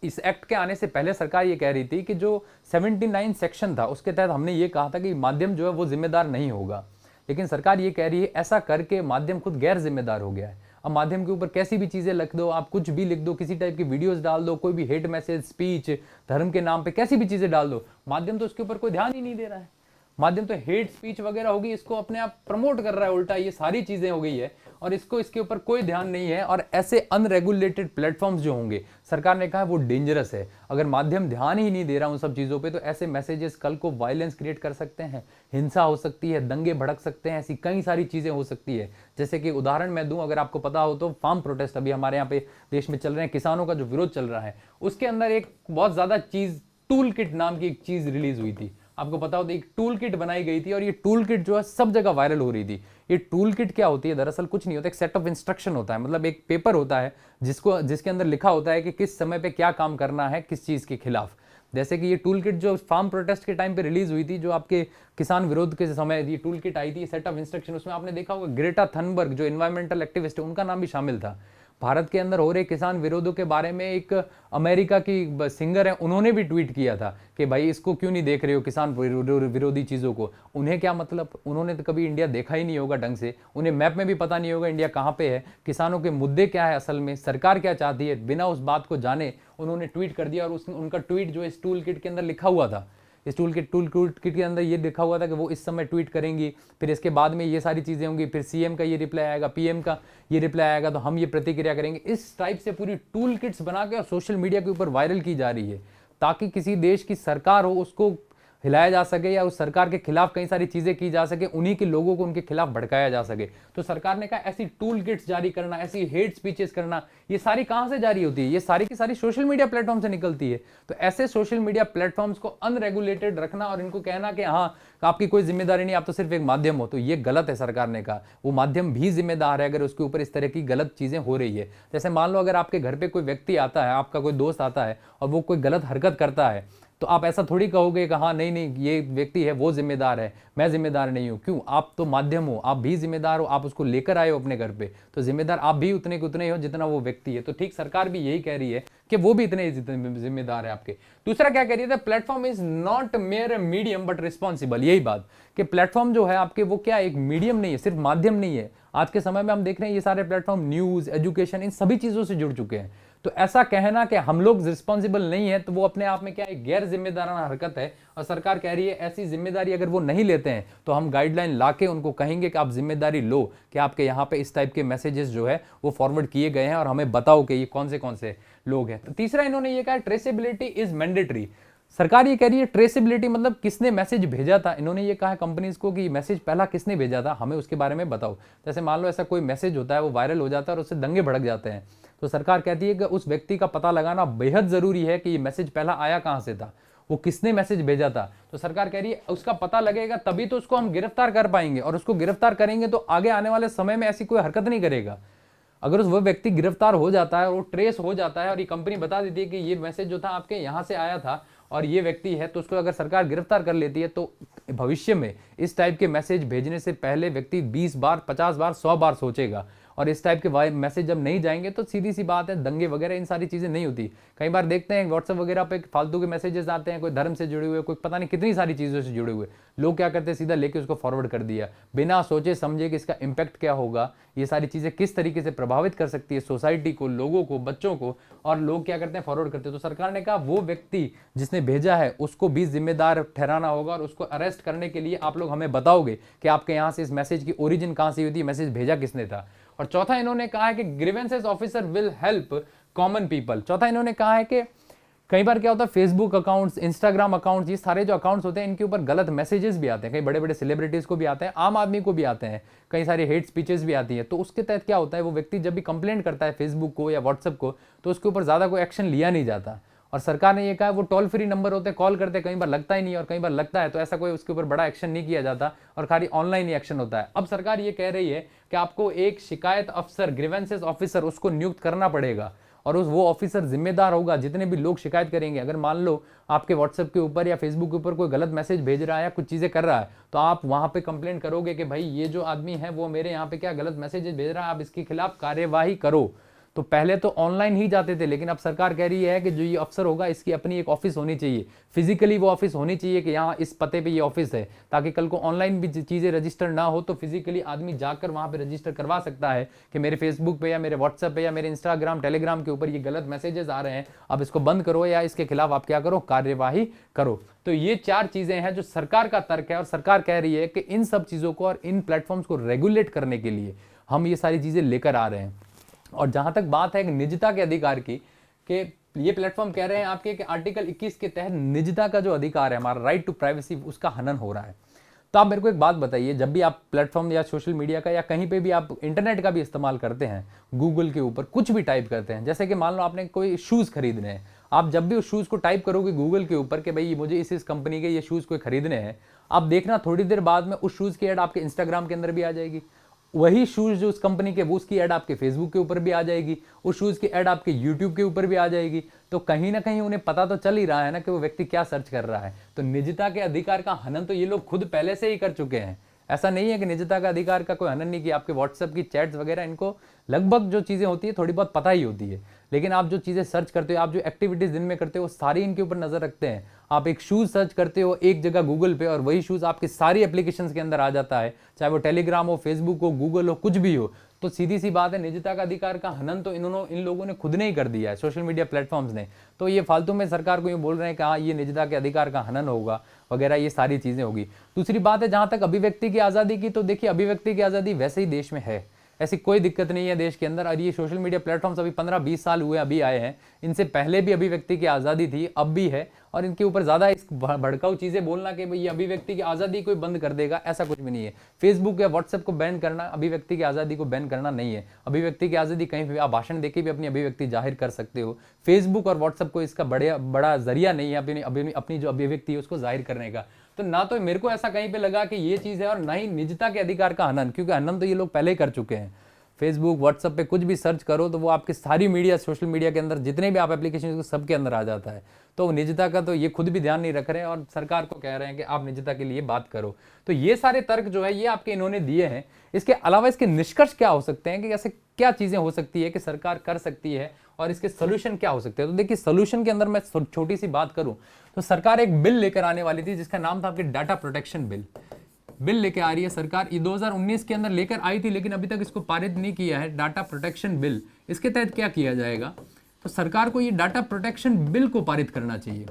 इस एक्ट के आने से पहले सरकार ये कह रही थी कि जो 79 सेक्शन था उसके तहत हमने ये कहा था कि माध्यम जो है वो जिम्मेदार नहीं होगा, लेकिन सरकार ये कह रही है ऐसा करके माध्यम खुद गैर जिम्मेदार हो गया है। अब माध्यम के ऊपर कैसी भी चीजें लिख दो, आप कुछ भी लिख दो, किसी टाइप की वीडियोस डाल दो, कोई भी हेट मैसेज, स्पीच, धर्म के नाम पे कैसी भी चीजें डाल दो, माध्यम तो उसके ऊपर कोई ध्यान ही नहीं दे रहा है। माध्यम तो हेट स्पीच वगैरह होगी इसको अपने आप प्रमोट कर रहा है उल्टा, ये सारी चीजें हो गई है और इसको इसके ऊपर कोई ध्यान नहीं है। और ऐसे अनरेगुलेटेड प्लेटफॉर्म्स जो होंगे सरकार ने कहा वो डेंजरस है। अगर माध्यम ध्यान ही नहीं दे रहा उन सब चीजों पे तो ऐसे मैसेजेस कल को वायलेंस क्रिएट कर सकते हैं, हिंसा हो सकती है, दंगे भड़क सकते हैं, ऐसी कई सारी चीजें हो सकती है। जैसे कि उदाहरण मैं दूं, अगर आपको पता हो तो फार्म प्रोटेस्ट अभी हमारे यहाँ पे देश में चल रहे हैं, किसानों का जो विरोध चल रहा है, उसके अंदर एक बहुत ज्यादा चीज टूल किट नाम की एक चीज रिलीज हुई थी। आपको पता हो तो एक टूल किट बनाई गई थी और ये टूल किट जो है सब जगह वायरल हो रही थी। ये टूल किट क्या होती है, दरअसल कुछ नहीं होता, एक सेट ऑफ इंस्ट्रक्शन होता है, मतलब एक पेपर होता है जिसके अंदर लिखा होता है कि किस समय पे क्या काम करना है किस चीज के खिलाफ। जैसे कि ये टूल किट जो फार्म प्रोटेस्ट के टाइम पे रिलीज हुई थी, जो आपके किसान विरोध के समय ये टूल किट आई थी, सेट ऑफ इंस्ट्रक्शन, उसमें आपने देखा होगा ग्रेटा थनबर्ग जो एनवायरमेंटल एक्टिविस्ट है उनका नाम भी शामिल था। भारत के अंदर हो रहे किसान विरोधों के बारे में एक अमेरिका की सिंगर है, उन्होंने भी ट्वीट किया था कि भाई इसको क्यों नहीं देख रहे हो, किसान विरोधी चीज़ों को। उन्हें क्या मतलब, उन्होंने तो कभी इंडिया देखा ही नहीं होगा ढंग से, उन्हें मैप में भी पता नहीं होगा इंडिया कहाँ पे है, किसानों के मुद्दे क्या है, असल में सरकार क्या चाहती है, बिना उस बात को जाने उन्होंने ट्वीट कर दिया। और उनका ट्वीट जो इस टूल किट के अंदर लिखा हुआ था, इस टूल किट के अंदर ये लिखा हुआ था कि वो इस समय ट्वीट करेंगी, फिर इसके बाद में ये सारी चीज़ें होंगी, फिर सीएम का ये रिप्लाई आएगा, पीएम का ये रिप्लाई आएगा, तो हम ये प्रतिक्रिया करेंगे। इस टाइप से पूरी टूल किट्स बना के और सोशल मीडिया के ऊपर वायरल की जा रही है, ताकि किसी देश की सरकार हो उसको हिलाया जा सके या उस सरकार के खिलाफ कई सारी चीजें की जा सके, उन्हीं के लोगों को उनके खिलाफ भड़काया जा सके। तो सरकार ने कहा ऐसी टूल किट्स जारी करना, ऐसी हेट स्पीचेस करना, ये सारी कहां से जारी होती है, ये सारी की सारी सोशल मीडिया प्लेटफॉर्म से निकलती है। तो ऐसे सोशल मीडिया प्लेटफॉर्म्स को अनरेगुलेटेड रखना और इनको कहना कि हाँ आपकी कोई जिम्मेदारी नहीं, आप तो सिर्फ एक माध्यम हो, तो ये गलत है। सरकार ने कहा वो माध्यम भी जिम्मेदार है अगर उसके ऊपर इस तरह की गलत चीजें हो रही है। जैसे मान लो अगर आपके घर पे कोई व्यक्ति आता है, आपका कोई दोस्त आता है और वो कोई गलत हरकत करता है, तो आप ऐसा थोड़ी कहोगे कि हाँ नहीं नहीं ये व्यक्ति है वो जिम्मेदार है, मैं जिम्मेदार नहीं हूं। क्यों? आप तो माध्यम हो, आप भी जिम्मेदार हो, आप उसको लेकर आए हो अपने घर पे, तो जिम्मेदार आप भी उतने के उतने ही हो जितना वो व्यक्ति है। तो ठीक सरकार भी यही कह रही है कि वो भी इतने जिम्मेदार है आपके। दूसरा क्या कह रही है, platform is not mayor medium but responsible. यही बात कि प्लेटफॉर्म जो है आपके वो क्या एक मीडियम नहीं है, सिर्फ माध्यम नहीं है। आज के समय में हम देख रहे हैं ये सारे प्लेटफॉर्म न्यूज, एजुकेशन, इन सभी चीजों से जुड़ चुके हैं। तो ऐसा कहना कि हम लोग रिस्पॉन्सिबल नहीं है, तो वो अपने आप में क्या एक गैर जिम्मेदाराना हरकत है। और सरकार कह रही है ऐसी जिम्मेदारी अगर वो नहीं लेते हैं तो हम गाइडलाइन लाके उनको कहेंगे कि आप जिम्मेदारी लो कि आपके यहाँ पे इस टाइप के मैसेजेस जो है वो फॉरवर्ड किए गए हैं और हमें बताओ कि ये कौन से लोग हैं। तो तीसरा इन्होंने ये कहा ट्रेसेबिलिटी इज मैंडेटरी। सरकार ये कह रही है ट्रेसेबिलिटी मतलब किसने मैसेज भेजा था। इन्होंने ये कहा है कंपनीज को कि मैसेज पहला किसने भेजा था, हमें उसके बारे में बताओ। जैसे मान लो ऐसा कोई मैसेज होता है, वो वायरल हो जाता है और उससे दंगे भड़क जाते हैं, तो सरकार कहती है कि उस व्यक्ति का पता लगाना बेहद जरूरी है कि ये मैसेज पहला आया कहां से था, वो किसने मैसेज भेजा था। तो सरकार कह रही है उसका पता लगेगा तभी तो उसको हम गिरफ्तार कर पाएंगे, और उसको गिरफ्तार करेंगे तो आगे आने वाले समय में ऐसी कोई हरकत नहीं करेगा। अगर वो व्यक्ति गिरफ्तार हो जाता है और वो ट्रेस हो जाता है और ये कंपनी बता देती है कि ये मैसेज जो था आपके यहाँ से आया था और ये व्यक्ति है, तो उसको अगर सरकार गिरफ्तार कर लेती है तो भविष्य में इस टाइप के मैसेज भेजने से पहले व्यक्ति 20 बार, 50 बार, 100 बार सोचेगा। और इस टाइप के मैसेज जब नहीं जाएंगे तो सीधी सी बात है दंगे वगैरह इन सारी चीजें नहीं होती। कई बार देखते हैं व्हाट्सएप वगैरह पे फालतू के मैसेजेस आते हैं, कोई धर्म से जुड़े हुए, कोई पता नहीं कितनी सारी चीजों से जुड़े हुए, लोग क्या करते हैं सीधा लेके उसको फॉरवर्ड कर दिया बिना सोचे समझे कि इसका इंपैक्ट क्या होगा, ये सारी चीजें किस तरीके से प्रभावित कर सकती है सोसाइटी को, लोगों को, बच्चों को, और लोग क्या करते हैं फॉरवर्ड करते हैं। तो सरकार ने कहा वो व्यक्ति जिसने भेजा है उसको भी जिम्मेदार ठहराना होगा और उसको अरेस्ट करने के लिए आप लोग हमें बताओगे कि आपके यहाँ से इस मैसेज की ओरिजिन कहां से हुई थी, मैसेज भेजा किसने था। और चौथा इन्होंने कहा है कि grievances officer will help common people. चौथा इन्होंने कहा है कि कई बार क्या होता है फेसबुक अकाउंट्स, इंस्टाग्राम अकाउंट्स, ये सारे जो अकाउंट्स होते हैं इनके ऊपर गलत मैसेजेस भी आते हैं, कई बड़े बड़े सेलिब्रिटीज को भी आते हैं, आम आदमी को भी आते हैं, कई सारी हेट स्पीचेस भी आती है। तो उसके तहत क्या होता है वो व्यक्ति जब भी कंप्लेंट करता है फेसबुक को या व्हाट्सएप को तो उसके ऊपर ज्यादा कोई एक्शन लिया नहीं जाता। और सरकार ने ये कहा वो टोल फ्री नंबर होते हैं, कॉल करते कई बार लगता ही नहीं और कई बार लगता है, तो ऐसा कोई उसके ऊपर बड़ा एक्शन नहीं किया जाता और खाली ऑनलाइन ही एक्शन होता है। अब सरकार ये कह रही है कि आपको एक शिकायत अफसर, ग्रीवेंसेस ऑफिसर, उसको नियुक्त करना पड़ेगा और वो ऑफिसर जिम्मेदार होगा जितने भी लोग शिकायत करेंगे। अगर मान लो आपके व्हाट्सएप के ऊपर या फेसबुक के ऊपर कोई गलत मैसेज भेज रहा है या कुछ चीजें कर रहा है, तो आप वहां पे कंप्लेंट करोगे कि भाई ये जो आदमी है वो मेरे यहाँ पे क्या गलत मैसेज भेज रहा है, आप इसके खिलाफ कार्यवाही करो। तो पहले तो ऑनलाइन ही जाते थे, लेकिन अब सरकार कह रही है कि जो ये अफसर होगा इसकी अपनी एक ऑफिस होनी चाहिए, फिजिकली वो ऑफिस होनी चाहिए कि यहाँ इस पते पे ये ऑफिस है, ताकि कल को ऑनलाइन भी चीजें रजिस्टर ना हो तो फिजिकली आदमी जाकर वहां पे रजिस्टर करवा सकता है कि मेरे फेसबुक पे या मेरे व्हाट्सएप पे या मेरे इंस्टाग्राम, टेलीग्राम के ऊपर ये गलत मैसेजेस आ रहे हैं, अब इसको बंद करो या इसके खिलाफ आप क्या करो, कार्यवाही करो। तो ये 4 चीजें हैं जो सरकार का तर्क है और सरकार कह रही है कि इन सब चीजों को और इन प्लेटफॉर्म्स को रेगुलेट करने के लिए हम ये सारी चीजें लेकर आ रहे हैं। और जहां तक बात है निजता के अधिकार की, कि ये प्लेटफॉर्म कह रहे हैं आपके कि आर्टिकल 21 के तहत निजता का जो अधिकार है, हमारा राइट टू प्राइवेसी, उसका हनन हो रहा है। तो आप मेरे को एक बात बताइए, जब भी आप प्लेटफॉर्म या सोशल मीडिया का या कहीं पे भी आप इंटरनेट का भी इस्तेमाल करते हैं, गूगल के ऊपर कुछ भी टाइप करते हैं, जैसे कि मान लो आपने कोई शूज खरीदने हैं, आप जब भी उस शूज को टाइप करोगे गूगल के ऊपर कि भाई मुझे इस कंपनी के ये शूज कोई खरीदने हैं, आप देखना थोड़ी देर बाद में उस शूज की एड आपके इंस्टाग्राम के अंदर भी आ जाएगी, वही शूज जो उस कंपनी के वो उसकी ऐड आपके फेसबुक के ऊपर भी आ जाएगी, उस शूज की ऐड आपके यूट्यूब के ऊपर भी आ जाएगी। तो कहीं ना कहीं उन्हें पता तो चल ही रहा है ना कि वो व्यक्ति क्या सर्च कर रहा है। तो निजता के अधिकार का हनन तो ये लोग खुद पहले से ही कर चुके हैं। ऐसा नहीं है कि निजता का अधिकार का कोई हनन नहीं किया। आपके व्हाट्सएप की चैट्स वगैरह इनको लगभग जो चीज़ें होती है थोड़ी बहुत पता ही होती है, लेकिन आप जो चीज़ें सर्च करते हो, आप जो एक्टिविटीज़ दिन में करते हो, वो सारी इनके ऊपर नज़र रखते हैं। आप एक शूज़ सर्च करते हो एक जगह गूगल पे, और वही शूज़ आपकी सारी एप्लीकेशंस के अंदर आ जाता है, चाहे वो टेलीग्राम हो, फेसबुक हो, गूगल हो, कुछ भी हो। तो सीधी सी बात है, निजता का अधिकार का हनन तो इन लोगों ने खुद ने ही कर दिया है, सोशल मीडिया प्लेटफॉर्म्स ने। तो ये फालतू में सरकार को ये बोल रहे हैं कि हाँ ये निजता के अधिकार का हनन होगा वगैरह, ये सारी चीज़ें होगी। दूसरी बात है, जहाँ तक अभिव्यक्ति की आज़ादी की, तो देखिए अभिव्यक्ति की आज़ादी वैसे ही देश में है, ऐसी कोई दिक्कत नहीं है देश के अंदर। और ये सोशल मीडिया प्लेटफॉर्म्स अभी 15-20 साल हुए अभी आए हैं, इनसे पहले भी अभिव्यक्ति की आज़ादी थी, अब भी है। और इनके ऊपर ज़्यादा इस भड़काऊ चीज़ें बोलना कि भाई ये अभिव्यक्ति की आज़ादी कोई बंद कर देगा, ऐसा कुछ भी नहीं है। फेसबुक या व्हाट्सएप को बैन करना अभिव्यक्ति की आज़ादी को बैन करना नहीं है। अभिव्यक्ति की आज़ादी कहीं भी आप भाषण देके भी अपनी अभिव्यक्ति जाहिर कर सकते हो। फेसबुक और व्हाट्सएप को इसका बड़ा जरिया नहीं है अपनी जो अभिव्यक्ति है उसको जाहिर करने का। तो ना तो मेरे को ऐसा कहीं पे लगा कि ये चीज़ है, और ना ही निजता के अधिकार का हनन, क्योंकि हनन तो ये लोग पहले ही कर चुके हैं। फेसबुक व्हाट्सएप पे कुछ भी सर्च करो तो वो आपकी सारी मीडिया, सोशल मीडिया के अंदर जितने भी आप एप्लीकेशन सब के अंदर आ जाता है। तो निजता का तो ये खुद भी ध्यान नहीं रख रहे हैं और सरकार को कह रहे हैं कि आप निजता के लिए बात करो। तो ये सारे तर्क जो है ये आपके इन्होंने दिए हैं। इसके अलावा इसके निष्कर्ष क्या हो सकते हैं, कि ऐसे क्या चीज़ें हो सकती है कि सरकार कर सकती है, और इसके सोल्यूशन क्या हो सकते हैं। तो देखिए सोल्यूशन के अंदर मैं छोटी सी बात करूं तो सरकार एक बिल लेकर आने वाली थी जिसका नाम था आपके डाटा प्रोटेक्शन बिल लेके आ रही है सरकार। ये 2019 के अंदर लेकर आई थी, लेकिन अभी तक इसको पारित नहीं किया है, डाटा प्रोटेक्शन बिल। इसके तहत क्या किया जाएगा, तो सरकार को ये डाटा प्रोटेक्शन बिल को पारित करना चाहिए।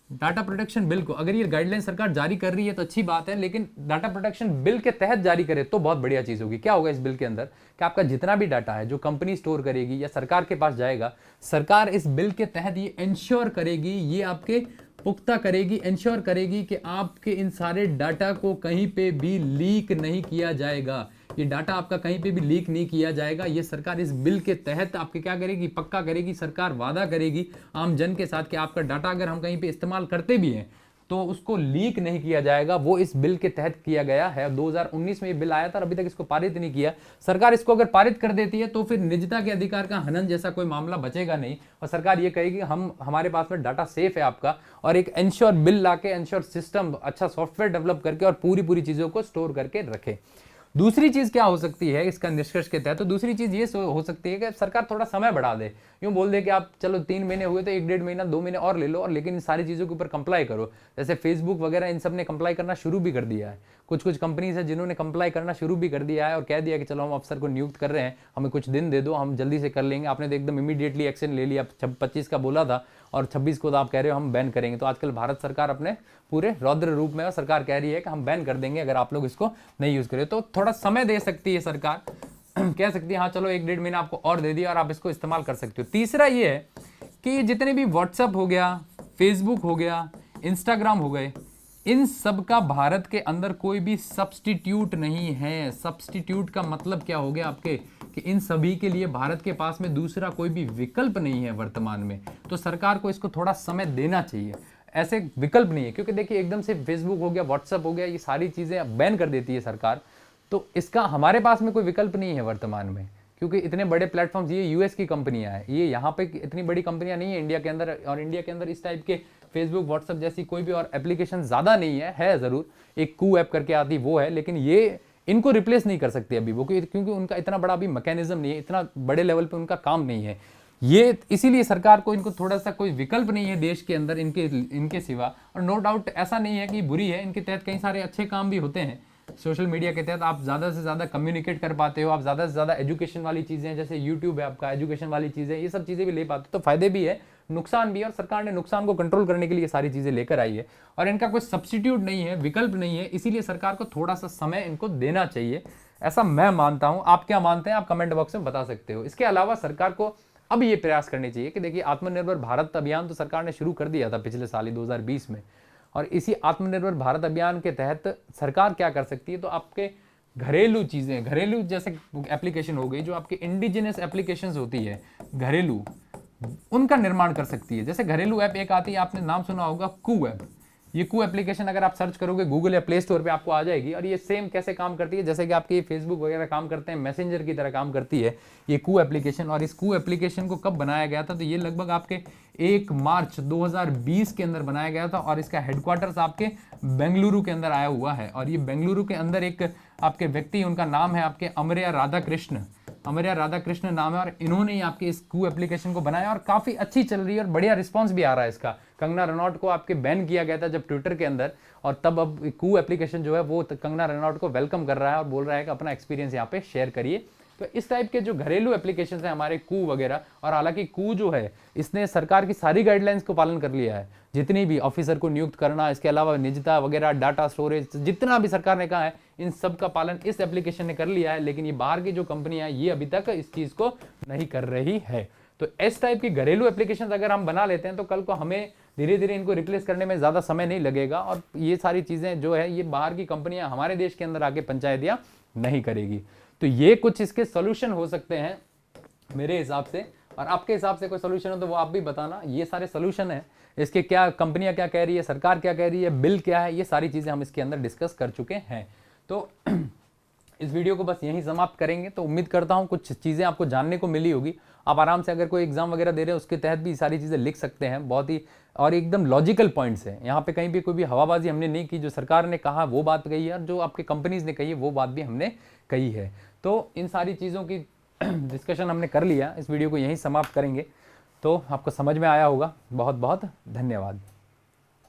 डाटा प्रोटेक्शन बिल को अगर ये गाइडलाइन सरकार जारी कर रही है तो अच्छी बात है, लेकिन डाटा प्रोटेक्शन बिल के तहत जारी करे तो बहुत बढ़िया चीज़ होगी। क्या होगा इस बिल के अंदर, कि आपका जितना भी डाटा है जो कंपनी स्टोर करेगी या सरकार के पास जाएगा, सरकार इस बिल के तहत ये इंश्योर करेगी, ये आपके पुख्ता करेगी, इंश्योर करेगी कि आपके इन सारे डाटा को कहीं पे भी लीक नहीं किया जाएगा। ये डाटा आपका कहीं पे भी लीक नहीं किया जाएगा। ये सरकार इस बिल के तहत आपके क्या करेगी, पक्का करेगी। सरकार वादा करेगी आम जन के साथ कि आपका डाटा अगर हम कहीं पे इस्तेमाल करते भी हैं तो उसको लीक नहीं किया जाएगा। वो इस बिल के तहत किया गया है। 2019 में ये बिल आया था और अभी तक इसको पारित नहीं किया। सरकार इसको अगर पारित कर देती है तो फिर निजता के अधिकार का हनन जैसा कोई मामला बचेगा नहीं, और सरकार ये कहेगी हमारे पास में डाटा सेफ है आपका, और एक इंश्योर बिल लाके, इंश्योर सिस्टम, अच्छा सॉफ्टवेयर डेवलप करके और पूरी चीजों को स्टोर करके रखे। दूसरी चीज क्या हो सकती है इसका निष्कर्ष के तहत, तो दूसरी चीज ये हो सकती है कि सरकार थोड़ा समय बढ़ा दे। यूं बोल दे कि आप चलो 3 महीने हुए तो 1-1.5 महीना 2 महीने और ले लो, और लेकिन इन सारी चीजों के ऊपर कंप्लाई करो। जैसे फेसबुक वगैरह इन सब ने कंप्लाई करना शुरू भी कर दिया है। कुछ कंपनीज है जिन्होंने कंप्लाई करना शुरू भी कर दिया है और कह दिया कि चलो हम अफसर को नियुक्त कर रहे हैं, हमें कुछ दिन दे दो, हम जल्दी से कर लेंगे। आपने तो एकदम इमीडिएटली एक्शन ले लिया। 25 का बोला था और 26 को तो आप कह रहे हो हम बैन करेंगे। तो आजकल भारत सरकार अपने पूरे रौद्र रूप में, और सरकार कह रही है कि हम बैन कर देंगे अगर आप लोग इसको नहीं यूज करें। तो थोड़ा समय दे सकती है सरकार, कह सकती है हाँ चलो 1-1.5 महीना आपको और दे दिया और आप इसको इस्तेमाल कर सकते हो। तीसरा ये है कि जितने भी व्हाट्सएप हो गया, फेसबुक हो गया, इंस्टाग्राम हो गए, इन सब का भारत के अंदर कोई भी सब्स्टिट्यूट नहीं है। सब्स्टिट्यूट का मतलब क्या हो गया आपके, कि इन सभी के लिए भारत के पास में दूसरा कोई भी विकल्प नहीं है वर्तमान में। तो सरकार को इसको थोड़ा समय देना चाहिए। ऐसे विकल्प नहीं है, क्योंकि देखिए एकदम से फेसबुक हो गया, व्हाट्सएप हो गया, ये सारी चीज़ें बैन कर देती है सरकार, तो इसका हमारे पास में कोई विकल्प नहीं है वर्तमान में। क्योंकि इतने बड़े प्लेटफॉर्म्स, ये यूएस की कंपनियां हैं, ये यहाँ पे इतनी बड़ी कंपनियां नहीं है इंडिया के अंदर। और इंडिया के अंदर इस टाइप के फेसबुक व्हाट्सएप जैसी कोई भी और एप्लीकेशन ज़्यादा नहीं है ज़रूर, एक कू ऐप करके आती वो है, लेकिन ये इनको रिप्लेस नहीं कर सकती अभी वो, क्योंकि उनका इतना बड़ा अभी मैकेनिज्म नहीं है, इतना बड़े लेवल पे उनका काम नहीं है ये। इसीलिए सरकार को इनको थोड़ा सा कोई विकल्प नहीं है देश के अंदर इनके सिवा। और नो डाउट ऐसा नहीं है कि बुरी है, इनके तहत कई सारे अच्छे काम भी होते हैं। सोशल मीडिया के तहत आप ज़्यादा से ज़्यादा कम्युनिकेट कर पाते हो, आप ज़्यादा से ज़्यादा एजुकेशन वाली चीज़ें, जैसे यूट्यूब है आपका, एजुकेशन वाली चीज़ें, ये सब चीज़ें भी ले पाते हो। तो फायदे भी है, नुकसान भी है, और सरकार ने नुकसान को कंट्रोल करने के लिए सारी चीज़ें लेकर आई है। और इनका कोई सब्स्टिट्यूट नहीं है, विकल्प नहीं है, इसीलिए सरकार को थोड़ा सा समय इनको देना चाहिए, ऐसा मैं मानता हूँ। आप क्या मानते हैं, आप कमेंट बॉक्स में बता सकते हो। इसके अलावा सरकार को अब ये प्रयास करने चाहिए कि देखिए आत्मनिर्भर भारत अभियान तो सरकार ने शुरू कर दिया था पिछले साल ही 2020 में, और इसी आत्मनिर्भर भारत अभियान के तहत सरकार क्या कर सकती है, तो आपके घरेलू चीज़ें, घरेलू जैसे एप्लीकेशन हो गई, जो आपके इंडिजिनस एप्लीकेशंस होती है घरेलू, उनका निर्माण कर सकती है। जैसे घरेलू ऐप एक आती है, आपने नाम सुना होगा कू ऐप। ये कू एप्लीकेशन अगर आप सर्च करोगे गूगल या प्ले स्टोर पे आपको आ जाएगी। और ये सेम कैसे काम करती है, जैसे कि आपके फेसबुक वगैरह काम करते हैं, मैसेंजर की तरह काम करती है ये कू एप्लीकेशन। और इस कू एप्लीकेशन को कब बनाया गया था, तो ये लगभग आपके 1 मार्च 2020 के अंदर बनाया गया था। और इसका हेडक्वार्टर्स आपके बेंगलुरु के अंदर आया हुआ है। और ये बेंगलुरु के अंदर एक आपके व्यक्ति, उनका नाम है आपके अमरिया राधाकृष्ण, अमरिया राधाकृष्ण नाम है। और इन्होंने ही आपके इस कू एप्लीकेशन को बनाया और काफी अच्छी चल रही है और बढ़िया रिस्पांस भी आ रहा है इसका। कंगना रनौट को आपके बैन किया गया था जब ट्विटर के अंदर, और तब अब कू एप्लीकेशन जो है वो कंगना रनौट को वेलकम कर रहा है और बोल रहा है कि अपना एक्सपीरियंस यहाँ पे शेयर करिए। तो इस टाइप के जो घरेलू एप्लीकेशन है हमारे कू वगैरह, और हालांकि कू जो है इसने सरकार की सारी गाइडलाइंस को पालन कर लिया है, जितनी भी ऑफिसर को नियुक्त करना, इसके अलावा निजता वगैरह, डाटा स्टोरेज, जितना भी सरकार ने कहा है इन सब का पालन इस एप्लीकेशन ने कर लिया है। लेकिन ये बाहर की जो कंपनियां ये अभी तक इस चीज को नहीं कर रही है। तो इस टाइप की घरेलू एप्लीकेशन अगर हम बना लेते हैं तो कल को हमें धीरे धीरे इनको रिप्लेस करने में ज़्यादा समय नहीं लगेगा। और ये सारी चीज़ें जो है ये बाहर की कंपनियां हमारे देश के अंदर आके पंचायतियां नहीं करेगी। तो ये कुछ इसके सोल्यूशन हो सकते हैं मेरे हिसाब से, और आपके हिसाब से कोई सोल्यूशन हो तो वो आप भी बताना। ये सारे सोल्यूशन है, इसके क्या कंपनियां क्या कह रही है, सरकार क्या कह रही है, बिल क्या है, ये सारी चीज़ें हम इसके अंदर डिस्कस कर चुके हैं। तो इस वीडियो को बस यहीं समाप्त करेंगे। तो उम्मीद करता हूँ कुछ चीज़ें आपको जानने को मिली होगी। आप आराम से अगर कोई एग्जाम वगैरह दे रहे हैं उसके तहत भी सारी चीज़ें लिख सकते हैं, बहुत ही और एकदम लॉजिकल पॉइंट्स है। यहाँ पे कहीं भी कोई भी हवाबाजी हमने नहीं की, जो सरकार ने कहा वो बात कही है और जो आपके कंपनीज ने कही है वो बात भी हमने कही है। तो इन सारी चीज़ों की डिस्कशन हमने कर लिया, इस वीडियो को यहीं समाप्त करेंगे। तो आपको समझ में आया होगा। बहुत बहुत धन्यवाद।